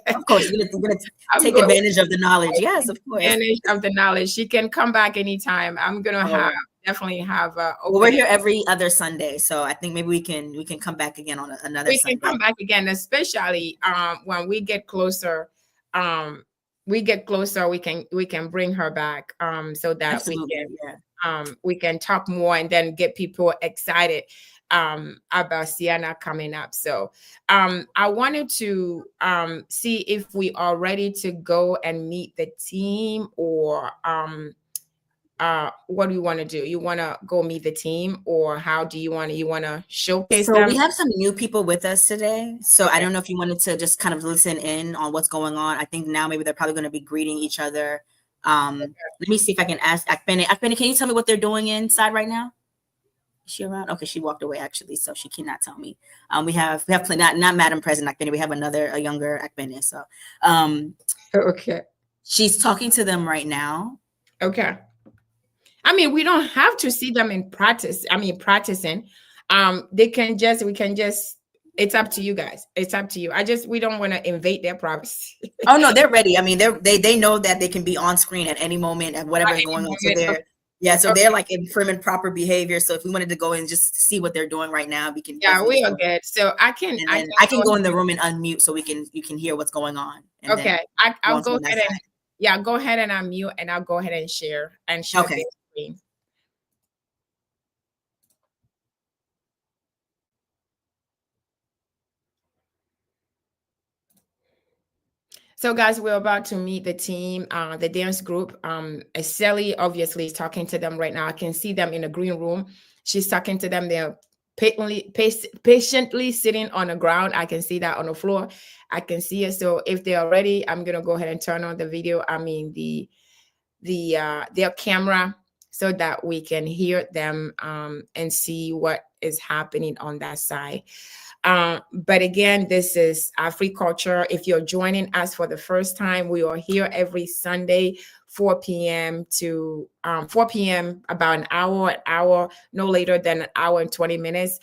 Of course, you're gonna take advantage of the knowledge. Yes, of course. Advantage of the knowledge. She can come back anytime. I'm gonna definitely have. Well, we're here every other Sunday, so I think maybe we can come back again on another. We can come back again, especially when we get closer. We can bring her back so that we can talk more and then get people excited about Sienna coming up. So I wanted to see if we are ready to go and meet the team, or what do you want to do? You want to go meet the team, or how do you want to showcase them? So we have some new people with us today. So I don't know if you wanted to just kind of listen in on what's going on. I think now maybe they're probably going to be greeting each other. Let me see if I can ask Akpene. Akpene, can you tell me what they're doing inside right now? Is she around? Okay, she walked away actually, so she cannot tell me. We have not Madam President Akpene. We have a younger Akpene. So okay, she's talking to them right now. Okay. I mean, we don't have to see them in practice. I mean, practicing. We can just, it's up to you guys. It's up to you. We don't want to invade their privacy. Oh no, they're ready. I mean, they know that they can be on screen at any moment and whatever is going on. So they're like in prim and proper behavior. So if we wanted to go and just see what they're doing right now, we can. Yeah, we are good. So I can go in the room and unmute so you can hear what's going on. Okay, I'll go ahead and go ahead and unmute, and I'll go ahead and share Okay. the screen. So guys, we're about to meet the team, the dance group. Aseli obviously is talking to them right now. I can see them in the green room. She's talking to them. They're patiently sitting on the ground. I can see that on the floor. I can see it. So if they are ready, I'm gonna go ahead and turn on the video. I mean their camera, so that we can hear them and see what is happening on that side. But again, this is Afri0Culture. If you're joining us for the first time, we are here every Sunday, 4 p.m. to 4 p.m., about an hour, no later than an hour and 20 minutes,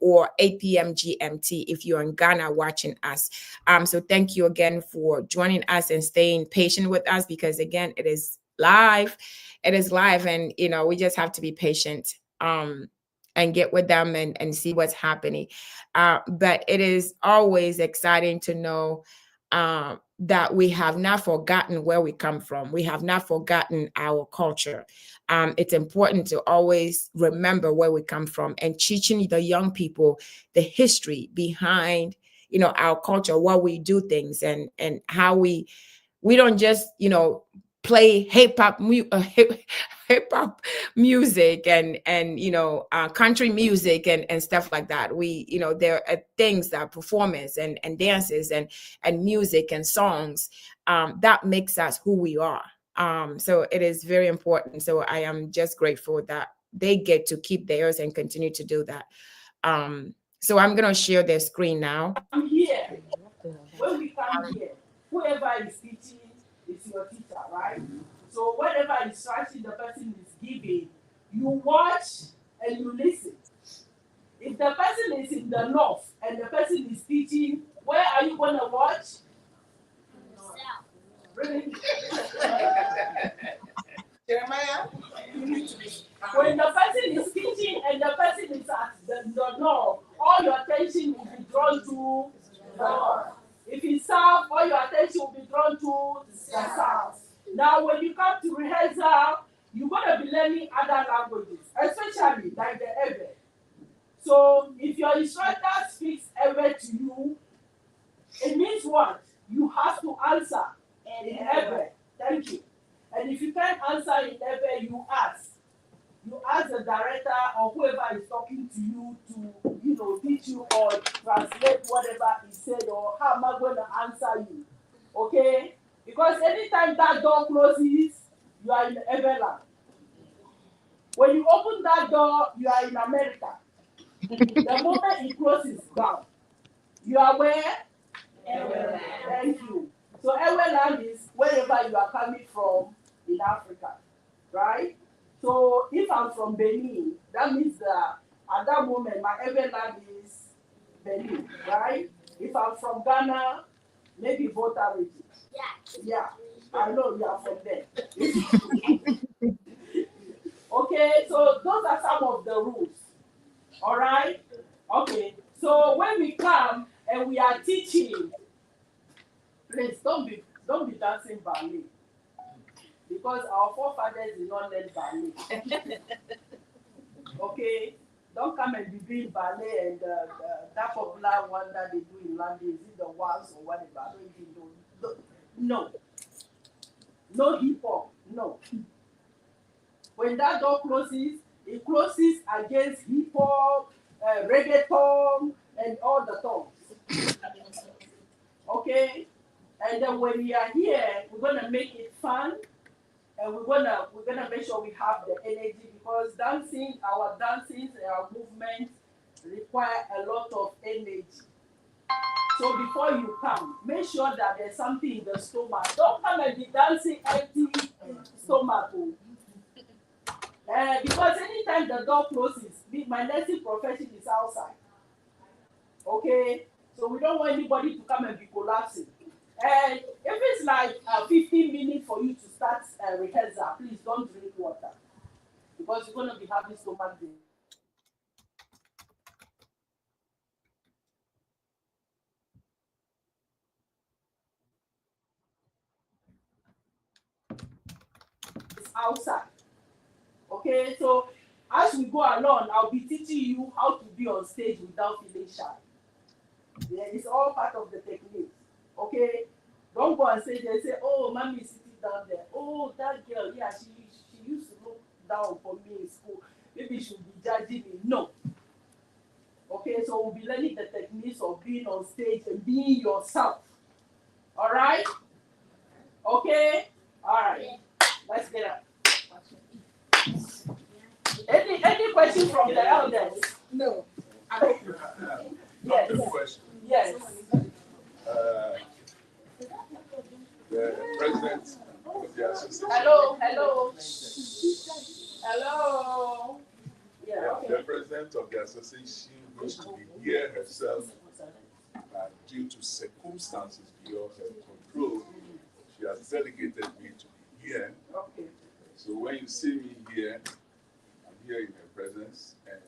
or 8 p.m. GMT if you're in Ghana watching us. So thank you again for joining us and staying patient with us, because again, it is live. It is live, and we just have to be patient. And get with them and see what's happening. But it is always exciting to know that we have not forgotten where we come from. We have not forgotten our culture. It's important to always remember where we come from, and teaching the young people the history behind, our culture, why we do things, and how we don't just, play hip hop music and country music and stuff like that. There are things that performance and dances and music and songs that makes us who we are. So it is very important. So I am just grateful that they get to keep theirs and continue to do that. So I'm going to share their screen now. I'm here. When we come here, whoever is teaching is your teacher, right? So whatever instruction the person is giving, you watch and you listen. If the person is in the north and the person is teaching, where are you going to watch? Really? Jeremiah? When the person is teaching and the person is at the north, all your attention will be drawn to the north. If it's south, all your attention will be drawn to the south. Now, when you come to rehearsal, you're going to be learning other languages, especially like the Ewe. So, if your instructor speaks Ewe to you, it means what? You have to answer in Ewe. Thank you. And if you can't answer in Ewe, you ask. You ask the director or whoever is talking to you to, teach you or translate whatever he said, or how am I going to answer you? Okay? Because anytime that door closes, you are in Everland. When you open that door, you are in America. The moment it closes, down. You are where? Everland. Thank you. So Everland is wherever you are coming from in Africa, right? So if I'm from Benin, that means that at that moment my Everland is Benin, right? If I'm from Ghana, maybe Volta region. Yeah, I know you are from there. Okay, so those are some of the rules. All right? Okay, so when we come and we are teaching, please don't be dancing ballet. Because our forefathers did not learn ballet. Okay? Don't come and be doing ballet and that popular one that they do in London, is it the waltz or whatever? I don't even know. No. No hip hop. No. When that door closes, it closes against hip hop, reggaeton, and all the tongues. Okay? And then when we are here, we're gonna make it fun. And we're gonna make sure we have the energy, because our dancing and our movements require a lot of energy. So before you come, make sure that there's something in the stomach. Don't come and be dancing empty stomach. Because anytime the door closes, my nursing profession is outside. Okay? So we don't want anybody to come and be collapsing. And if it's like 15 minutes for you to start rehearsal, please don't drink water, because you're going to be having stomach pain. It's outside. Okay, so as we go along, I'll be teaching you how to be on stage without feeling shy. Yeah, it's all part of the technique. Okay, don't go and say, oh, mommy is sitting down there. Oh, that girl, yeah, she used to look down for me in school. Maybe she'll be judging me. No. Okay, so we'll be learning the techniques of being on stage and being yourself. All right? Okay? All right. Let's get up. Any questions from the elders? No. Yes. Question. Yes. The president of the association. Hello. Yeah, okay. The president of the association used to be here herself, due to circumstances beyond her control, she has delegated me to be here. Okay. So when you see me here, I'm here in her presence, and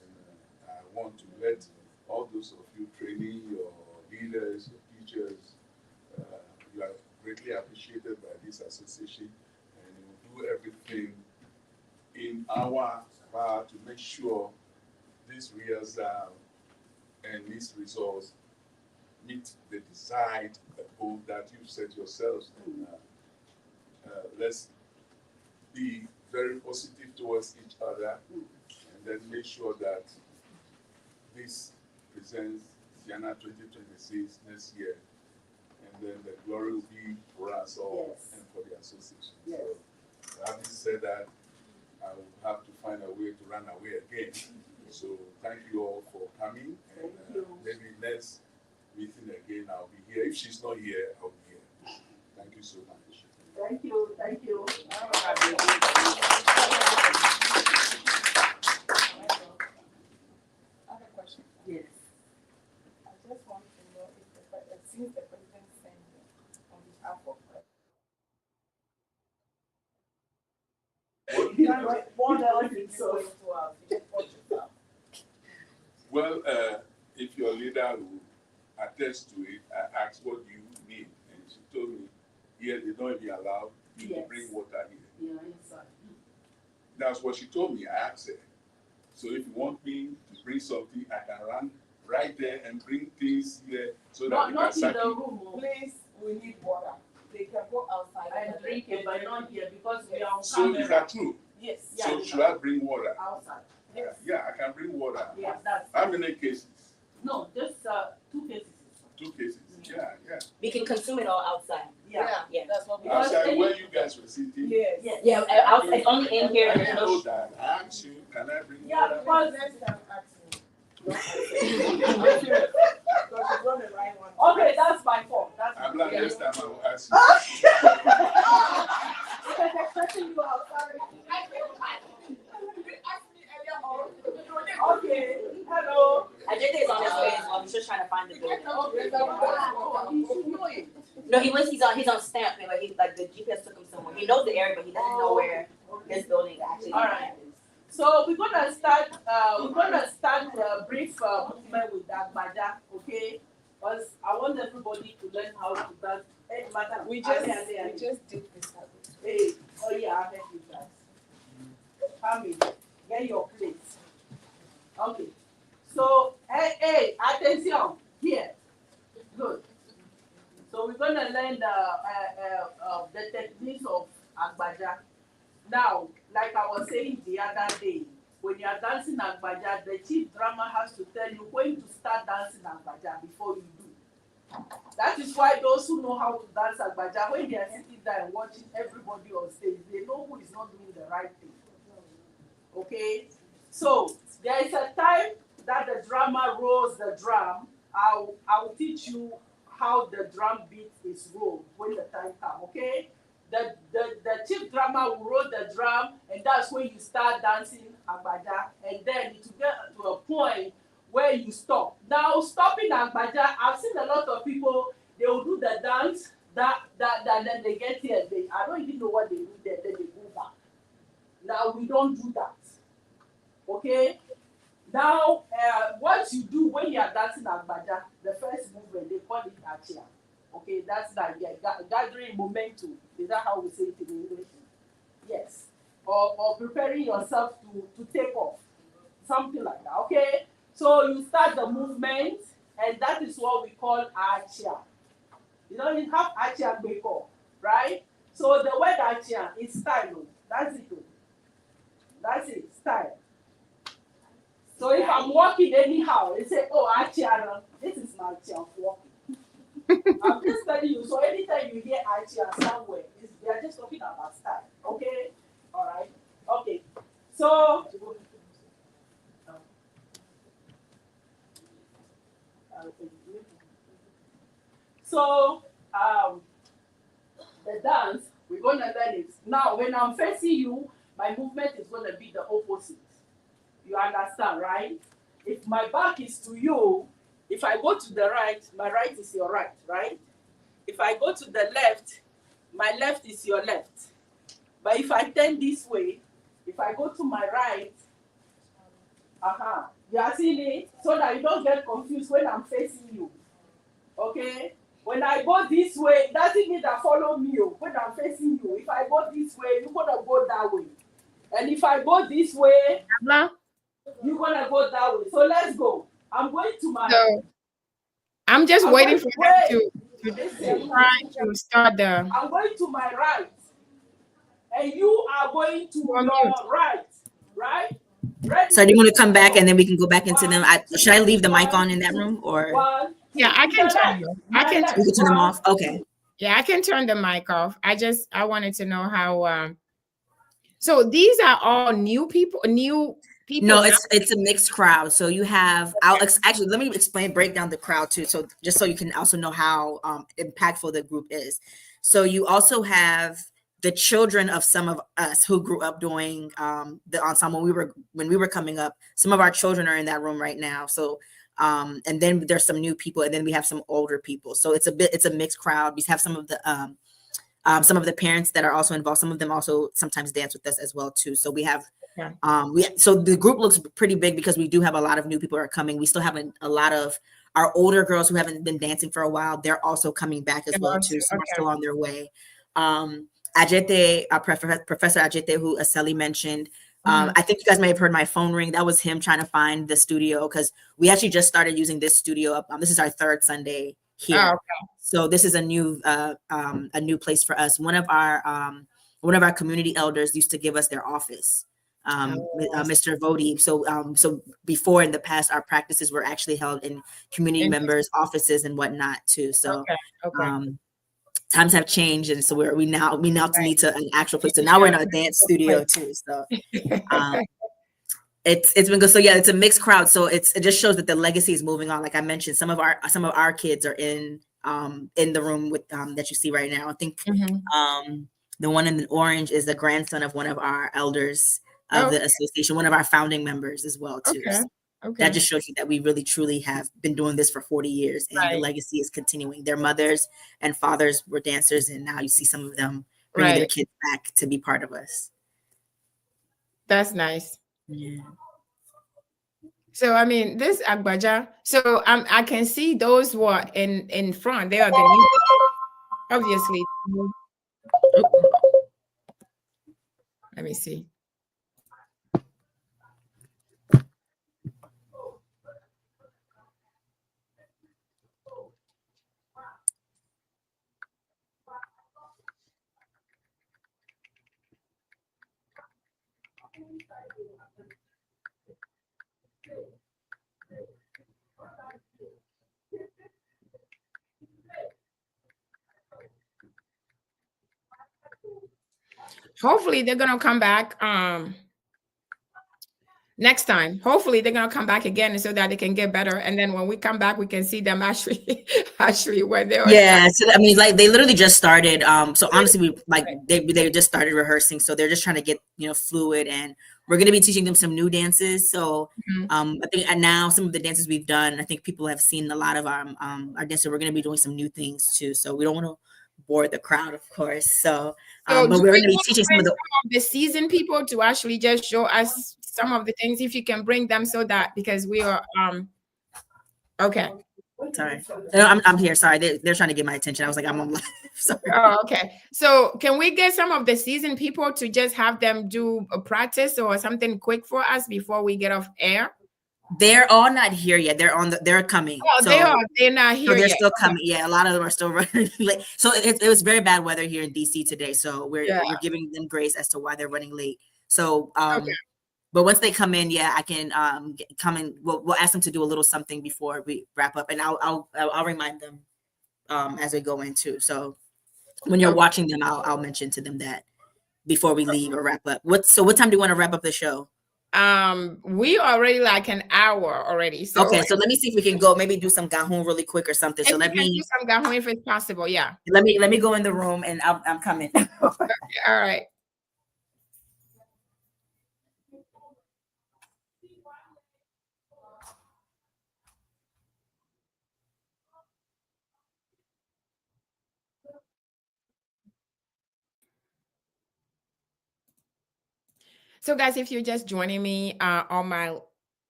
I want to let all those of you training, your leaders, your teachers, you are greatly appreciated by this association, and we will do everything in our power to make sure this rehearsal and these results meet the desired goal that you set yourselves. Let's be very positive towards each other, and then make sure that this presents Siena 2026 next year, and then the glory will be for us all, yes, and for the association. Yes. So Having said that, I will have to find a way to run away again. So thank you all for coming. And maybe next meeting again, I'll be here. If she's not here, I'll be here. Thank you so much. Thank you. Thank you. I have a question. Yes. I just want to know if since the president sent on behalf of Well, if your leader will attest to it, I asked, what do you need? And she told me, here they don't even allow you to bring water here. Yeah, inside. That's what she told me. I asked her. So if you want me to bring something, I can run right there and bring things here so that Not they can in the room. please, we need water. They can go outside and drink it, but not here because we are on So camera. is that true? Yes. So should I bring water? Outside. Yeah, I can bring water. Yeah, that's How many cases? no, just 2 cases. 2 cases. Yeah. We can consume it all outside. Yeah. That's what we Outside where you guys were sitting. Yes. Yes. Yeah, outside, it's only in here. I There's didn't no know that. I asked you, can I bring Yeah, water? because Next time, ask me. Because you got the right one. okay, that's my fault. That's I'm my like, fault. next time I will ask you. I was expecting you outside. Okay. Hello. Ajay is on his way as well. He's just trying to find the building. You should know it. No, he's on stamp, but he like the GPS took him somewhere. He knows the area, but he doesn't know where this building actually All right. So we're gonna start. A brief movement with that Agbaja, okay? Because I want everybody to learn how to dance. Hey, madam, We just did this. Hey, oh yeah, I heard you guys. Come in, get your place. Okay. So, hey, attention, here. Good. So we're gonna learn the techniques of Agbaja. Now, like I was saying the other day, when you are dancing Agbaja, the chief drama has to tell you when to start dancing Agbaja before you do. That is why those who know how to dance Agbaja, when they are sitting there and watching everybody on stage, they know who is not doing the right thing. Okay? So, there is a time that the drummer rolls the drum. I'll teach you how the drum beat is rolled when the time comes, okay? The chief drummer will roll the drum, and that's when you start dancing Agbaja, and then to get to a point where you stop. Now, stopping Agbaja, I've seen a lot of people, they will do the dance, then they get here, I don't even know what they do there, then they go back. Now, we don't do that, okay? Now, what you do when you are dancing Agbaja, the first movement, they call it Achia. Okay, that's like gathering momentum. Is that how we say it in English? Yes. Or preparing yourself to take off. Something like that, okay? So you start the movement, and that is what we call Achia. You know, you have Achia Beko, right? So the word Achia is style. That's it. That's it, style. So if I'm walking anyhow, they say, oh, Achia, this is my Achia of walking. I'm just telling you, so anytime you hear Achia somewhere, they are just talking about style, okay? All right, okay. So, the dance, we're going to learn it. Now, when I'm facing you, my movement is going to be the opposite. You understand, right? If my back is to you, if I go to the right, my right is your right, right? If I go to the left, my left is your left. But if I turn this way, if I go to my right, you are seeing it? So that you don't get confused when I'm facing you. Okay? When I go this way, it doesn't mean that follow me. When I'm facing you, if I go this way, you're going to go that way. And if I go this way, you're going to go that way. So let's go. I'm going to my... So, I'm just waiting for them to try to start the... I'm going to my right. And you are going to your right. Right? Ready? So do you want to come back and then we can go back into them? Should I leave the mic on in that room or? Yeah, I can turn them. You can turn them off. Okay. Yeah, I can turn the mic off. I wanted to know how So these are all new people. No, it's a mixed crowd. So you have, actually, let me break down the crowd too. So just so you can also know how impactful the group is. So you also have the children of some of us who grew up doing the ensemble when we were coming up. Some of our children are in that room right now. So and then there's some new people, and then we have some older people. So it's a mixed crowd. We have some of the parents that are also involved. Some of them also sometimes dance with us as well too. So we have so the group looks pretty big because we do have a lot of new people are coming. We still have a lot of our older girls who haven't been dancing for a while. They're also coming back as well too. Some are still on their way. Ajete, Professor Ajete, who Aseli mentioned. I think you guys may have heard my phone ring. That was him trying to find the studio because we actually just started using this studio. This is our third Sunday here. So this is a new place for us. One of our community elders used to give us their office. Mr. Vodi. So before in the past, our practices were actually held in community members' offices and whatnot too. So times have changed, and so we now need to an actual place. So now we're in a dance studio too. So it's been good. So yeah, it's a mixed crowd. So it just shows that the legacy is moving on. Like I mentioned, some of our kids are in the room with that you see right now. I think the one in the orange is the grandson of one of our elders of the association, one of our founding members as well too. So that just shows you that we really truly have been doing this for 40 years, and the legacy is continuing. Their mothers and fathers were dancers, and now you see some of them bringing their kids back to be part of us. That's nice. Yeah. So I mean, this Agbaja. So I can see those who are in front. They are the new, obviously. Let me see. Hopefully they're gonna come back next time. Hopefully they're gonna come back again so that they can get better. And then when we come back, we can see them actually when they are. Yeah, so I mean, like they literally just started. So honestly, they just started rehearsing, so they're just trying to get fluid, and we're gonna be teaching them some new dances. So I think now some of the dances we've done, I think people have seen a lot of our dances. We're gonna be doing some new things too. So we don't want to bore the crowd, of course. So but we're going to be teaching some of the seasoned people to actually just show us some of the things, if you can bring them, so that because we are okay. Sorry, I'm here. Sorry, they're trying to get my attention. I was like, I'm on live. Sorry. Oh, okay. So can we get some of the seasoned people to just have them do a practice or something quick for us before we get off air? They're all not here yet. They're coming. Oh, so, they're not here. So they're yet. still coming. Yeah, a lot of them are still running late. So it was very bad weather here in DC today. So we're giving them grace as to why they're running late. So but once they come in, I can come in. We'll ask them to do a little something before we wrap up, and I'll remind them as we go in too. So when you're watching them, I'll mention to them that before we leave or wrap up. What time do you want to wrap up the show? We already like an hour already. So okay, so let me see if we can go maybe do some gahun really quick or something. So let me do some gahun if it's possible. Yeah. Let me go in the room and I'm coming. Okay, all right. So guys, if you're just joining me on my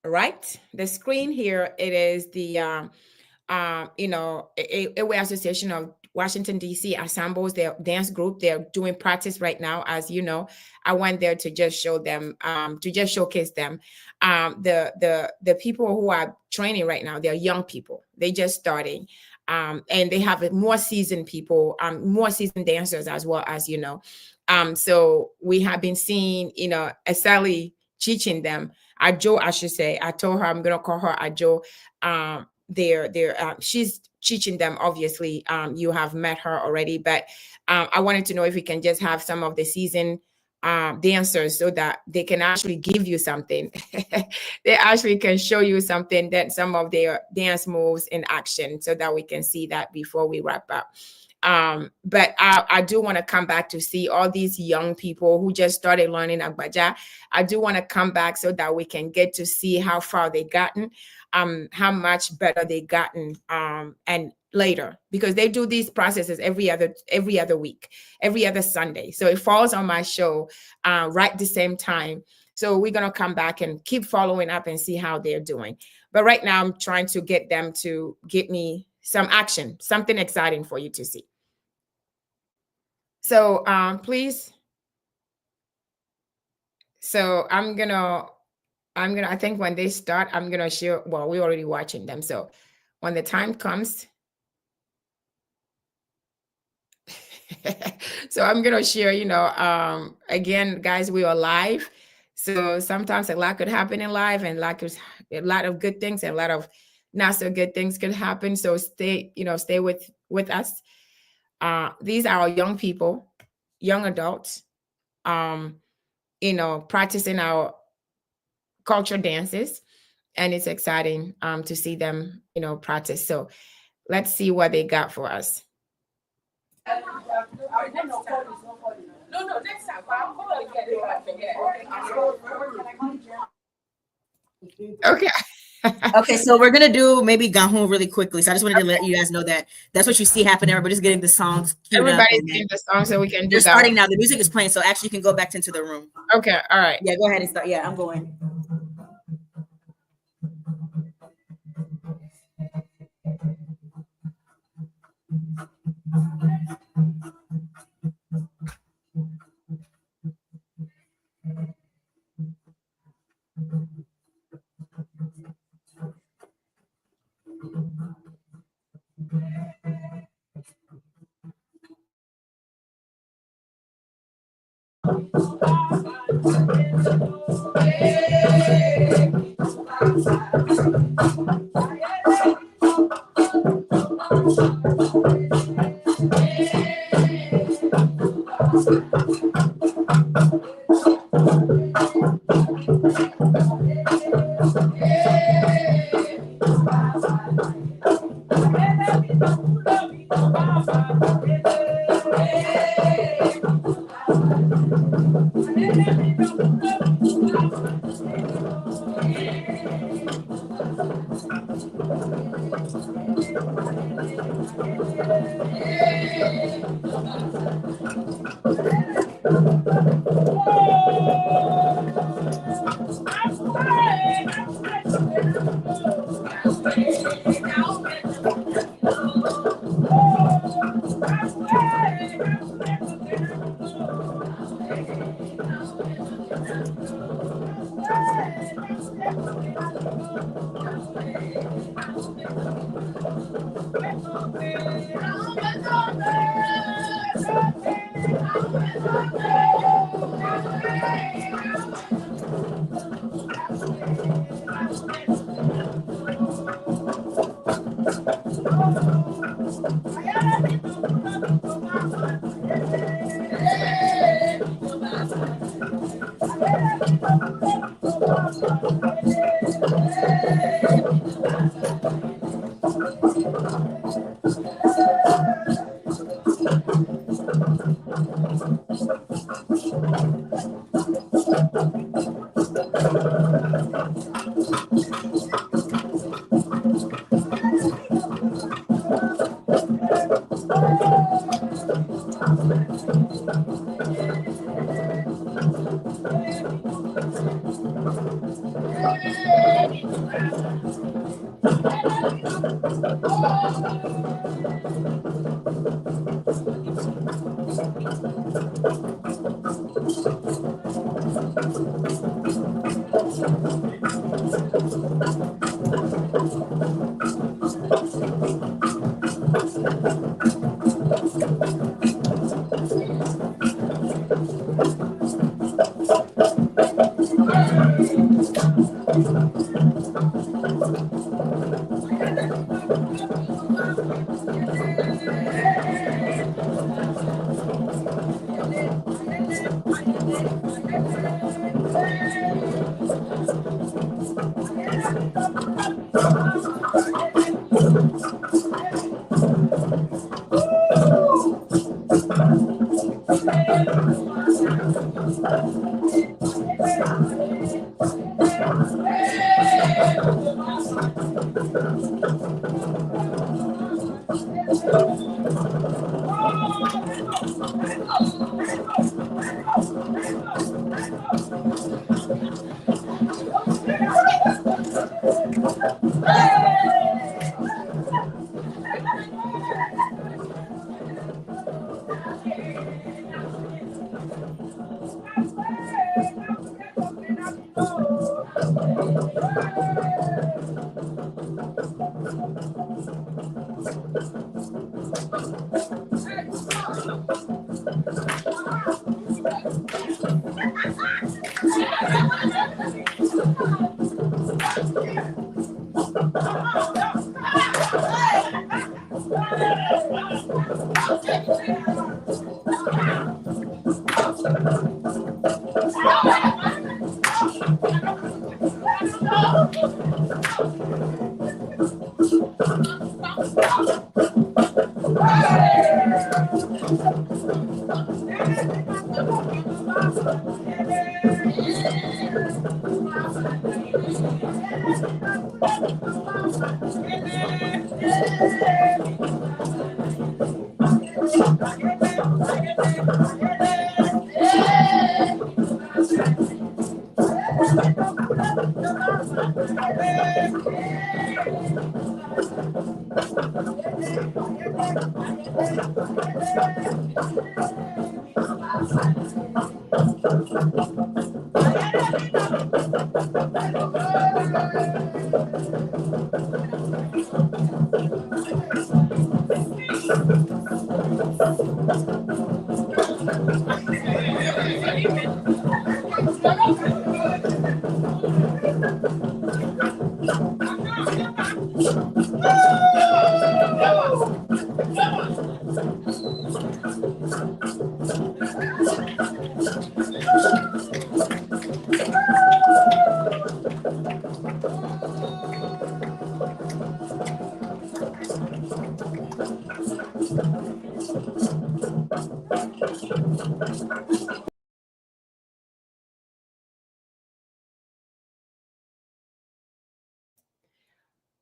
right, the screen here, it is the Away Association of Washington DC Ensembles, their dance group. They're doing practice right now. As you know, I went there to just show them, to just showcase them. The people who are training right now, they're young people. They just starting. And they have more seasoned people, more seasoned dancers as well, as you know. So we have been seeing, Aseli teaching them. Ajo, I should say. I told her I'm gonna call her Ajo. She's teaching them. Obviously, you have met her already, but I wanted to know if we can just have some of the seasoned dancers so that they can actually give you something. They actually can show you something, that some of their dance moves in action, so that we can see that before we wrap up. But I do want to come back to see all these young people who just started learning Agbaja. I do want to come back so that we can get to see how far they gotten, how much better they gotten, and later, because they do these processes every other week, every other Sunday. So it falls on my show right the same time. So we're gonna come back and keep following up and see how they're doing. But right now I'm trying to get them to get me some action, something exciting for you to see. So please. So I'm gonna, I think when they start, I'm gonna share, well, we're already watching them. So when the time comes, so I'm gonna share, again, guys, we are live. So sometimes a lot could happen in live, and a lot of good things and a lot of not so good things could happen. So stay with us. These are our young people, young adults, practicing our culture dances, and it's exciting to see them, practice. So let's see what they got for us. No, next time. Okay. Okay, so we're gonna do maybe Gahun really quickly. So I just wanted to let you guys know that that's what you see happening. Everybody's getting the songs queued Everybody's up. getting the song, so we can do. They're starting now. The music is playing, so actually you can go back into the room. Okay, all right. Yeah, go ahead and start. Yeah, I'm going.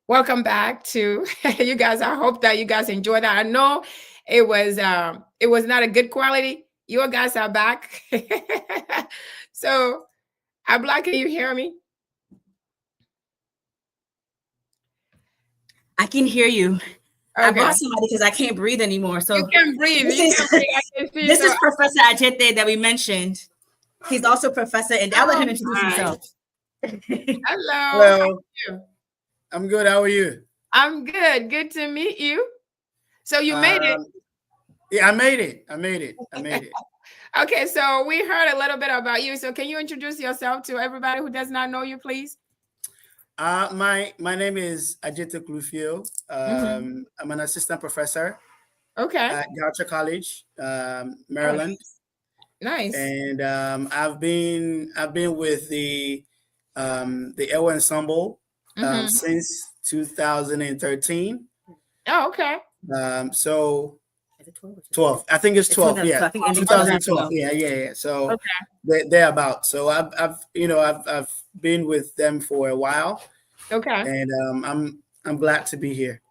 Welcome back to you guys. I hope that you guys enjoyed that. I know it was not a good quality. You guys are back. So, Abla, can you hear me? I can hear you. Okay. I brought somebody because I can't breathe anymore. So you can breathe. This is Professor Ajete that we mentioned. He's also professor, and I'll let him introduce himself. Hello. Hello. I'm good. How are you? I'm good. Good to meet you. So you made it. Yeah, I made it. Okay, so we heard a little bit about you. So can you introduce yourself to everybody who does not know you, please? My name is Afri0Culture. I'm an assistant professor. Okay. At Volta College, Maryland. Nice. And I've been with the Ensemble since 2013. Oh, okay. So 12. I think it's 12. Yeah, 2012. Yeah. So they're about. So I've been with them for a while. Okay. And I'm glad to be here.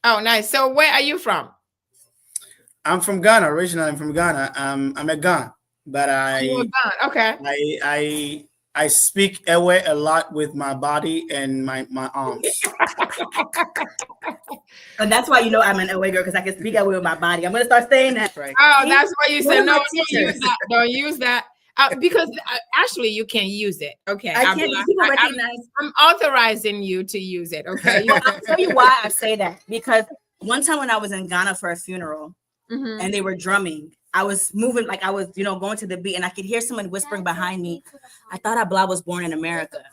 Oh, nice. So where are you from? I'm from Ghana. Originally, I'm from Ghana. I'm a Ghana, but I speak Ewe a lot with my body and my arms. And that's why I'm an Ewe girl, because I can speak Ewe with my body. I'm gonna start saying that. Right. Oh, that's why you said no. Don't use that. Don't use that. Because actually, you can use it. Okay. I can't. People recognize. I'm authorizing you to use it. Okay. Well, I'll tell you why I say that. Because one time when I was in Ghana for a funeral, and they were drumming, I was moving like I was, going to the beat, and I could hear someone whispering behind me. I thought Abla was born in America.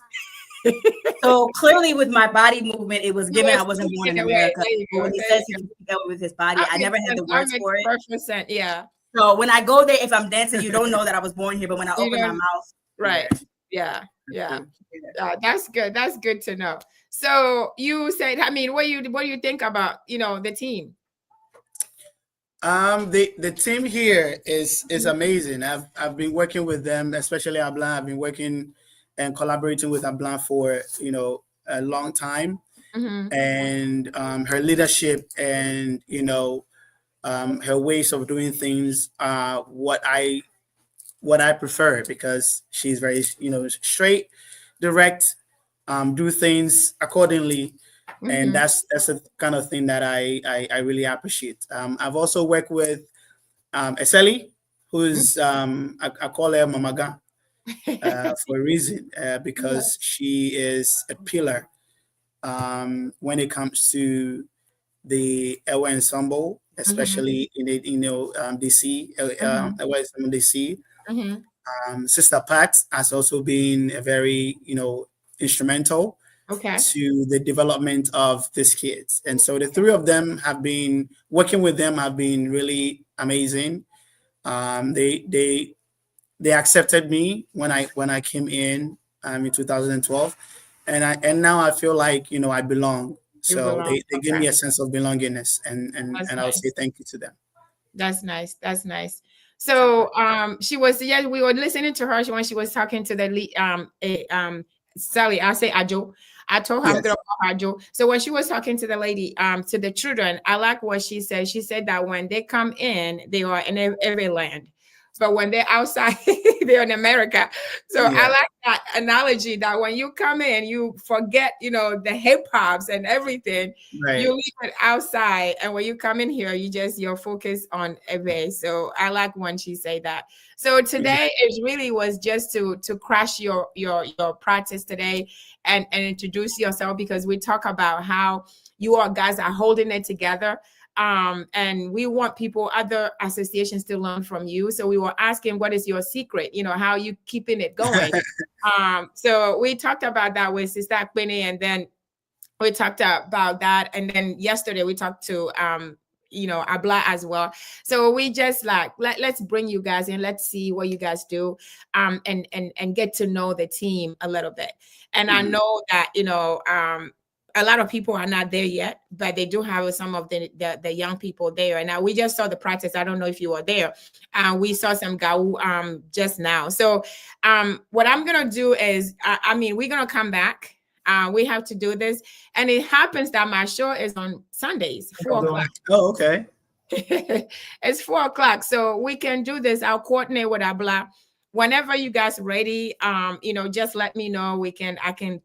So clearly, with my body movement, it was given I wasn't born in America. When he says he can speak out with his body, I never had the words for it. Yeah. So when I go there, if I'm dancing, you don't know that I was born here. But when I open my mouth, right? Yeah. That's good. That's good to know. So you said, I mean, what do you think about the team? The team here is amazing. I've been working with them, especially Abla. I've been working and collaborating with Abla for a long time, and her leadership and, her ways of doing things are what I prefer, because she's very, straight, direct, do things accordingly. And that's the kind of thing that I really appreciate. I've also worked with Eseli, who's I call her Mamaga for a reason, because she is a pillar when it comes to the Ewa Ensemble, especially in the DC, Ewa Ensemble DC. Sister Pat has also been a very instrumental to the development of these kids, and so the three of them have been working with them have been really amazing. They accepted me when I came in 2012, and now I feel like I belong. So they give me a sense of belongingness, and I would say thank you to them. That's nice. That's nice. So she was, we were listening to her when she was talking to the lead Sally, I say Ajo. I told her I'm gonna call her Ajo. So when she was talking to the lady, to the children, I like what she said. She said that when they come in, they are in every land. But when they're outside, they're in America. So I like that analogy that when you come in, you forget, the hip hops and everything. Right. You leave it outside. And when you come in here, you're focused on everything. So I like when she say that. So today it really was just to crash your practice today and introduce yourself, because we talk about how you all guys are holding it together. And we want other associations to learn from you. So we were asking, what is your secret? How are you keeping it going? So we talked about that with Sister Akpene, and then we talked about that. And then yesterday we talked to, Abla as well. So we just let's bring you guys in. Let's see what you guys do, and get to know the team a little bit. And I know that, a lot of people are not there yet, but they do have some of the young people there. And now we just saw the practice. I don't know if you were there. We saw some Gau just now. So what I'm going to do is, we're going to come back. We have to do this. And it happens that my show is on Sundays, 4 o'clock. Oh, okay. It's 4 o'clock. So we can do this. I'll coordinate with Abla. Whenever you guys ready, just let me know. I can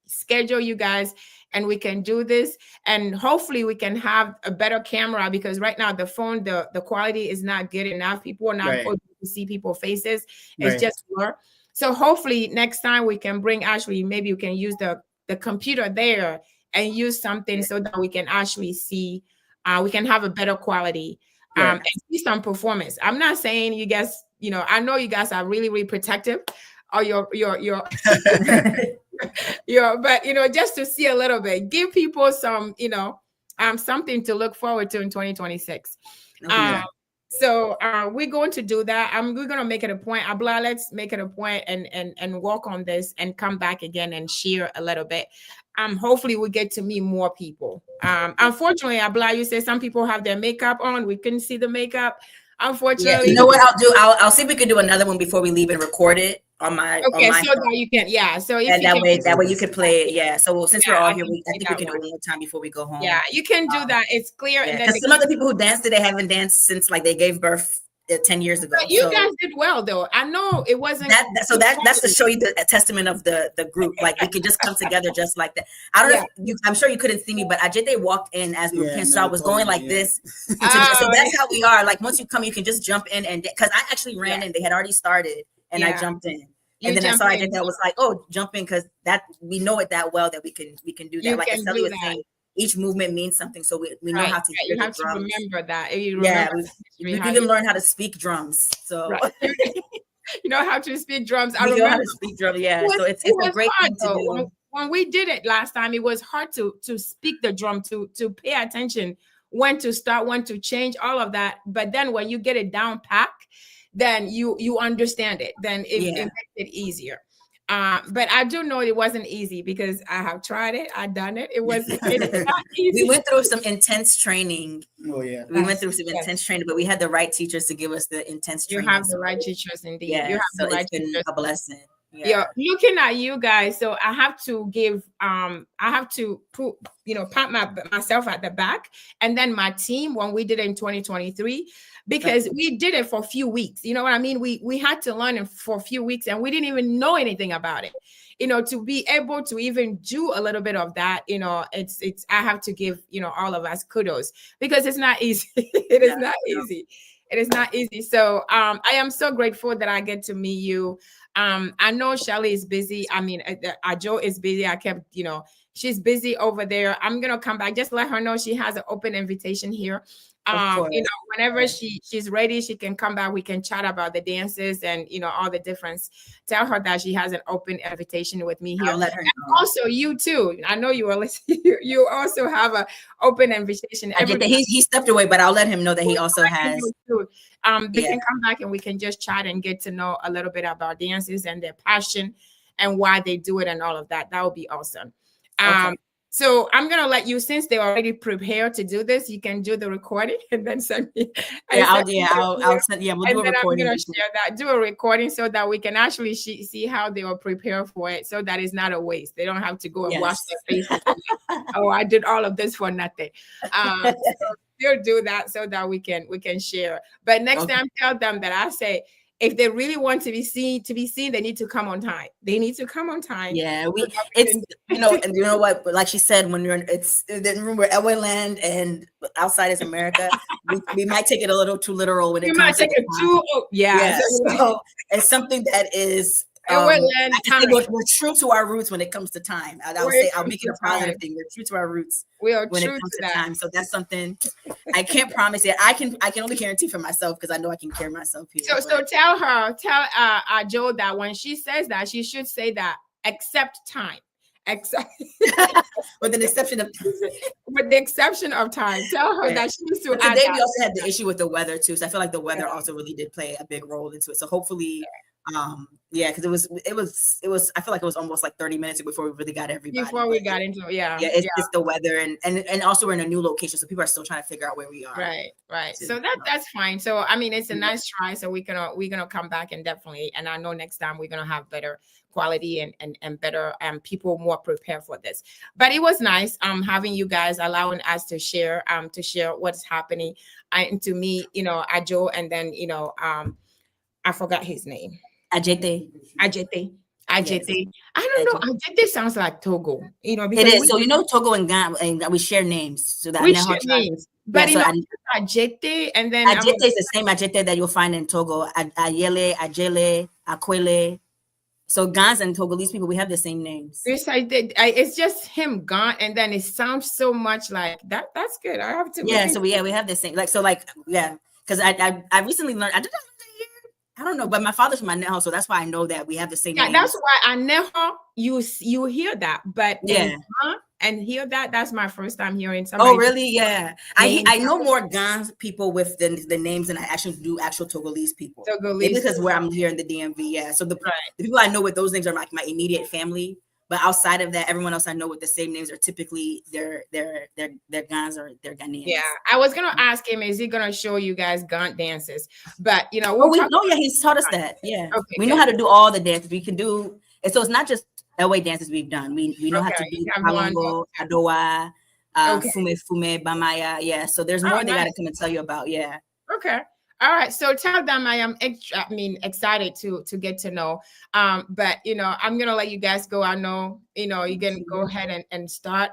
schedule you guys and we can do this, and hopefully we can have a better camera, because right now the phone, the quality is not good enough. People are not able to see people's faces. It's just blur. So hopefully next time we can bring, maybe you can use the computer there and use something so that we can actually see, we can have a better quality and see some performance. I'm not saying you guys, I know you guys are really, really protective of your but just to see a little bit, give people some, something to look forward to in 2026. So we're going to do that. We're going to make it a point. Abla, let's make it a point and work on this and come back again and share a little bit. Hopefully we get to meet more people. Unfortunately, Abla, you say some people have their makeup on. We couldn't see the makeup. Unfortunately, you know what I'll do? I'll see if we can do another one before we leave and record it on my. Okay, on my so phone. that you can, so if that way you can play it. Yeah. So since we're all here, I think we can do it one more time before we go home. Yeah, you can do that. It's clear. Yeah, because some of the people who danced today haven't danced since they gave birth 10 years ago. But you guys did well, though. I know it wasn't that's to show you the testament of the group. We could just come together just like that. I don't know. I'm sure you couldn't see me, but Ajay walked in as we were playing, so I was going like this. So that's how we are. Once you come, you can just jump in, and because I actually ran in, they had already started, and I jumped in. And then I saw Ajay was like, "Oh, jump in," because that we know it that well that we can do that. Like Aseli was saying, each movement means something, so we know how to. You have to remember that. We even learn how to speak drums. So you know how to speak drums. I know how to speak drums. Yeah, so it's a great thing to do. When we did it last time, it was hard to speak the drum, to pay attention, when to start, when to change, all of that. But then when you get it down pat, then you understand it. Then it makes it easier. But I do know it wasn't easy, because I have tried it. I've done it. It's not easy. We went through some intense training. Oh, yeah. We went through some intense training, but we had the right teachers to give us the intense training. You have the right teachers, indeed. Yeah, you have so the right it's been teachers. a blessing. Yeah, looking at you guys, so I have to give I have to put, pat myself at the back, and then my team when we did it in 2023, because we did it for a few weeks. You know what I mean? We had to learn it for a few weeks, and we didn't even know anything about it. To be able to even do a little bit of that, it's I have to give all of us kudos, because it's not easy. It is not easy. It is not easy. So I am so grateful that I get to meet you. I know Shelly is busy. I mean, Ajo is busy. I kept, she's busy over there. I'm gonna come back. Just let her know she has an open invitation here. Whenever she's ready, she can come back. We can chat about the dances and all the difference. Tell her that she has an open invitation with me here. I'll let her know. And also, you too. I know you are listening. You also have an open invitation. He stepped away, but I'll let him know that he also has. They can come back and we can just chat and get to know a little bit about dances and their passion and why they do it and all of that. That would be awesome. So I'm gonna let you, since they're already prepared to do this, you can do the recording and then send me. I'll send. Yeah, we'll do a recording. I'm gonna share that. Do a recording so that we can actually see how they were prepared for it, so that it's not a waste. They don't have to go and wash their faces. Oh, I did all of this for nothing. So they'll do that so that we can share. But next time, tell them that I say, if they really want to be seen, they need to come on time. They need to come on time. Yeah, and you know what? Like she said, when we're LA land and outside is America, we might take it a little too literal when it comes to So it's something that is. We're true to our roots when it comes to time. I'll make it a positive thing. We're true to our roots when it comes to time. So that's something I can't promise it. I can only guarantee for myself, because I know I can carry myself here. So tell Joe that when she says that, she should say that except time. With the exception of time. Tell her that she needs to. Today we also had the issue with the weather too. So I feel like the weather also really did play a big role into it. So hopefully. Because it was I feel like it was almost like 30 minutes before we really got everybody. Before we got into it, it's the weather and also we're in a new location, so people are still trying to figure out where we are. Right. So that's fine. So I mean, it's a nice try. So we're gonna come back and definitely, and I know next time we're gonna have better quality and better people more prepared for this. But it was nice having you guys, allowing us to share what's happening and to me, Ajo, and then I forgot his name. Ajete. Yes. I don't know. Ajete sounds like Togo. It is. So Togo and Ghana, and we share names. So that we share names. But Ajete, and then Ajete is the same Ajete that you'll find in Togo. Ayele, Ajele, Akwele. So Ghans and Togolese people, we have the same names. Yes, I did. It's just him, Ghan, and then it sounds so much like that. That's good. I have to. Yeah. So we have the same. Because I recently learned. I don't know, but my father's from Anejo, so that's why I know that we have the same names. That's why Anejo, you hear that, but and hear that's my first time hearing somebody. Oh, really? Yeah. I know more Ghana people with the names than I actually do actual Togolese people. Maybe because where I'm here in the DMV, yeah. So the people I know with those names are like my immediate family. But outside of that, everyone else I know with the same names are typically their Ghans or their Ghanaians. Yeah, I was gonna ask him, is he gonna show you guys Ghana dances? But he's taught us that. Yeah, we know how to do all the dances we can do. And so it's not just LA dances we've done. We know how to do Kalongo, Adowa, Fume, Bamaya. Yeah, so there's more they gotta come and tell you about. Yeah. Okay. All right, so tell them I am excited to get to know. But I'm gonna let you guys go. I know you can go ahead and start.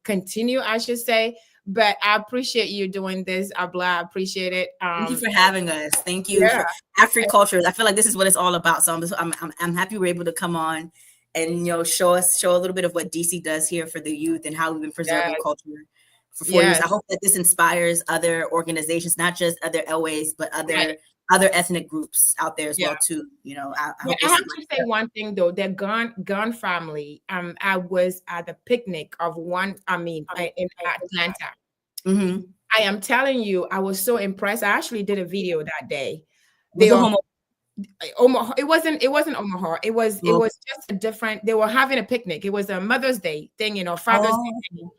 Continue, I should say. But I appreciate you doing this, Abla. I appreciate it. Thank you for having us. Thank you for Afri0Culture. I feel like this is what it's all about. So I'm happy we're able to come on and show a little bit of what DC does here for the youth and how we've been preserving culture. For 4 years. I hope that this inspires other organizations, not just other LAs, but other ethnic groups out there as well too. I have to say one thing though. The Gun family. I was at the picnic of one. in Atlanta. Mm-hmm. I am telling you, I was so impressed. I actually did a video that day. Omaha. It wasn't Omaha. It was just a different. They were having a picnic. It was a Mother's Day thing, Father's Day thing.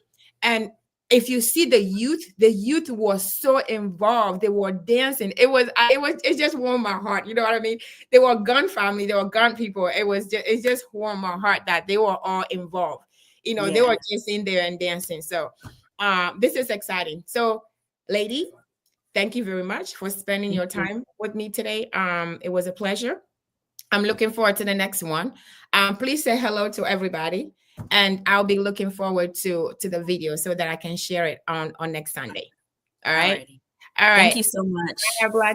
And if you see the youth was so involved. They were dancing. It just warmed my heart. You know what I mean? They were gun family. They were gun people. It just warmed my heart that they were all involved. You know, they were just in there and dancing. So this is exciting. So, lady, thank you very much for spending your time with me today. It was a pleasure. I'm looking forward to the next one. Please say hello to everybody, and I'll be looking forward to the video so that I can share it on next Sunday. All right. All right. Thank you so much.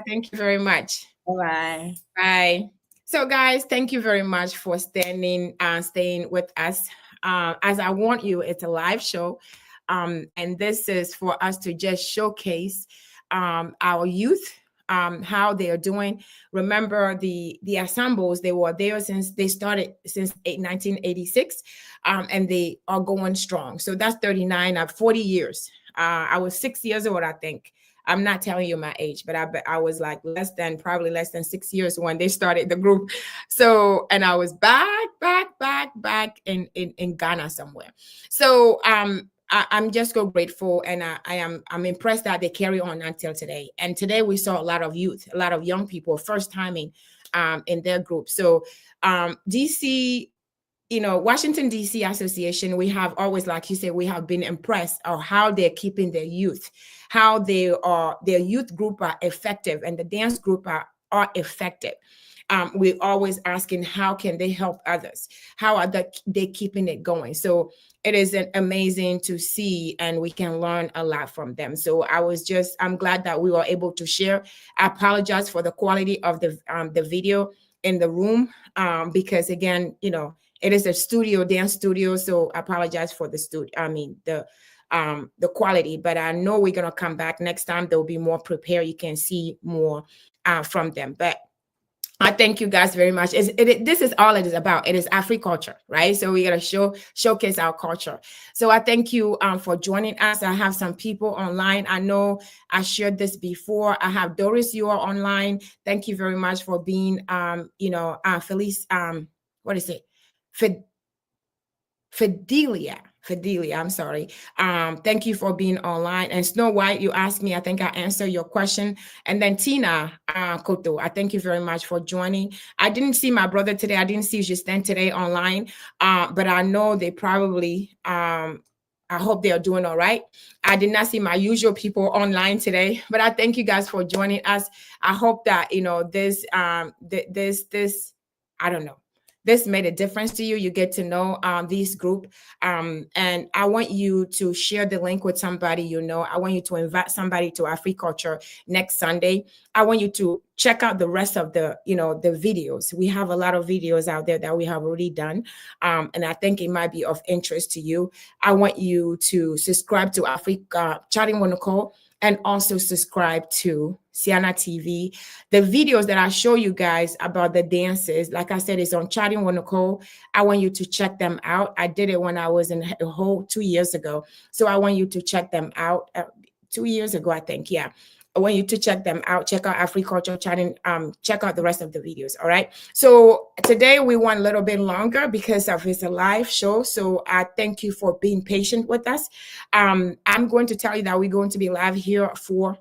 Thank you very much. Bye. Bye. So, guys, thank you very much for staying with us. As I warned you, it's a live show, and this is for us to just showcase our youth. How they are doing. Remember the Ensembles, they were there since 1986, and they are going strong. So that's 40 years. I was 6 years old, I think. I'm not telling you my age, but I was like probably less than 6 years when they started the group. So, and I was back in Ghana somewhere. So, I'm just so grateful, and I'm impressed that they carry on until today. And today we saw a lot of youth, a lot of young people first timing in their group. So DC, Washington DC Association, we have always, like you said, we have been impressed of how they're keeping their youth, how their youth group are effective, and the dance group are effective. We're always asking, how can they help others? How are they keeping it going? So it is amazing to see, and we can learn a lot from them. So I'm glad that we were able to share. I apologize for the quality of the video in the room, because again, it is a dance studio. So I apologize for the quality, but I know we're going to come back next time. They'll be more prepared. You can see more from them. But I thank you guys very much. This is all it is about. It is Afri0Culture, right? So we got to showcase our culture. So I thank you for joining us. I have some people online. I know I shared this before. I have Doris, you are online. Thank you very much for being, Felice, what is it? Fidelia, I'm sorry. Thank you for being online. And Snow White, you asked me, I think I answered your question. And then Tina Koto, I thank you very much for joining. I didn't see my brother today. I didn't see Justin today online, but I know they probably, I hope they are doing all right. I did not see my usual people online today, but I thank you guys for joining us. I hope that, this, I don't know, this made a difference to you. You get to know this group. And I want you to share the link with somebody I want you to invite somebody to Afri0Culture next Sunday. I want you to check out the rest of the videos. We have a lot of videos out there that we have already done. And I think it might be of interest to you. I want you to subscribe to Chatting with Nicole, and also subscribe to Sienna TV. The videos that I show you guys about the dances, like I said, is on Chatting with Nicole. I want you to check them out. I did it when I was in the whole 2 years ago. So I want you to check them out 2 years ago, I think. Yeah. I want you to check them out. Check out Afri0Culture Chatting. Check out the rest of the videos. All right. So today we went a little bit longer because it's a live show. So I thank you for being patient with us. I'm going to tell you that we're going to be live here for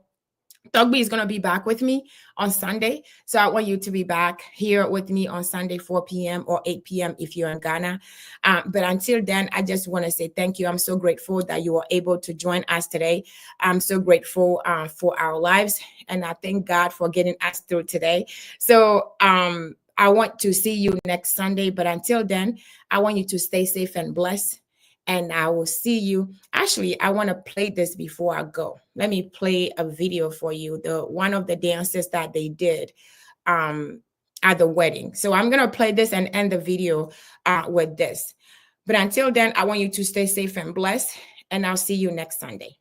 Thugby is going to be back with me on Sunday. So I want you to be back here with me on Sunday, 4 p.m. or 8 p.m. if you're in Ghana. But until then, I just want to say thank you. I'm so grateful that you were able to join us today. I'm so grateful for our lives. And I thank God for getting us through today. So I want to see you next Sunday. But until then, I want you to stay safe and blessed. And I will see you. Actually, I want to play this before I go. Let me play a video for you. One of the dances that they did at the wedding. So I'm going to play this and end the video with this. But until then, I want you to stay safe and blessed. And I'll see you next Sunday.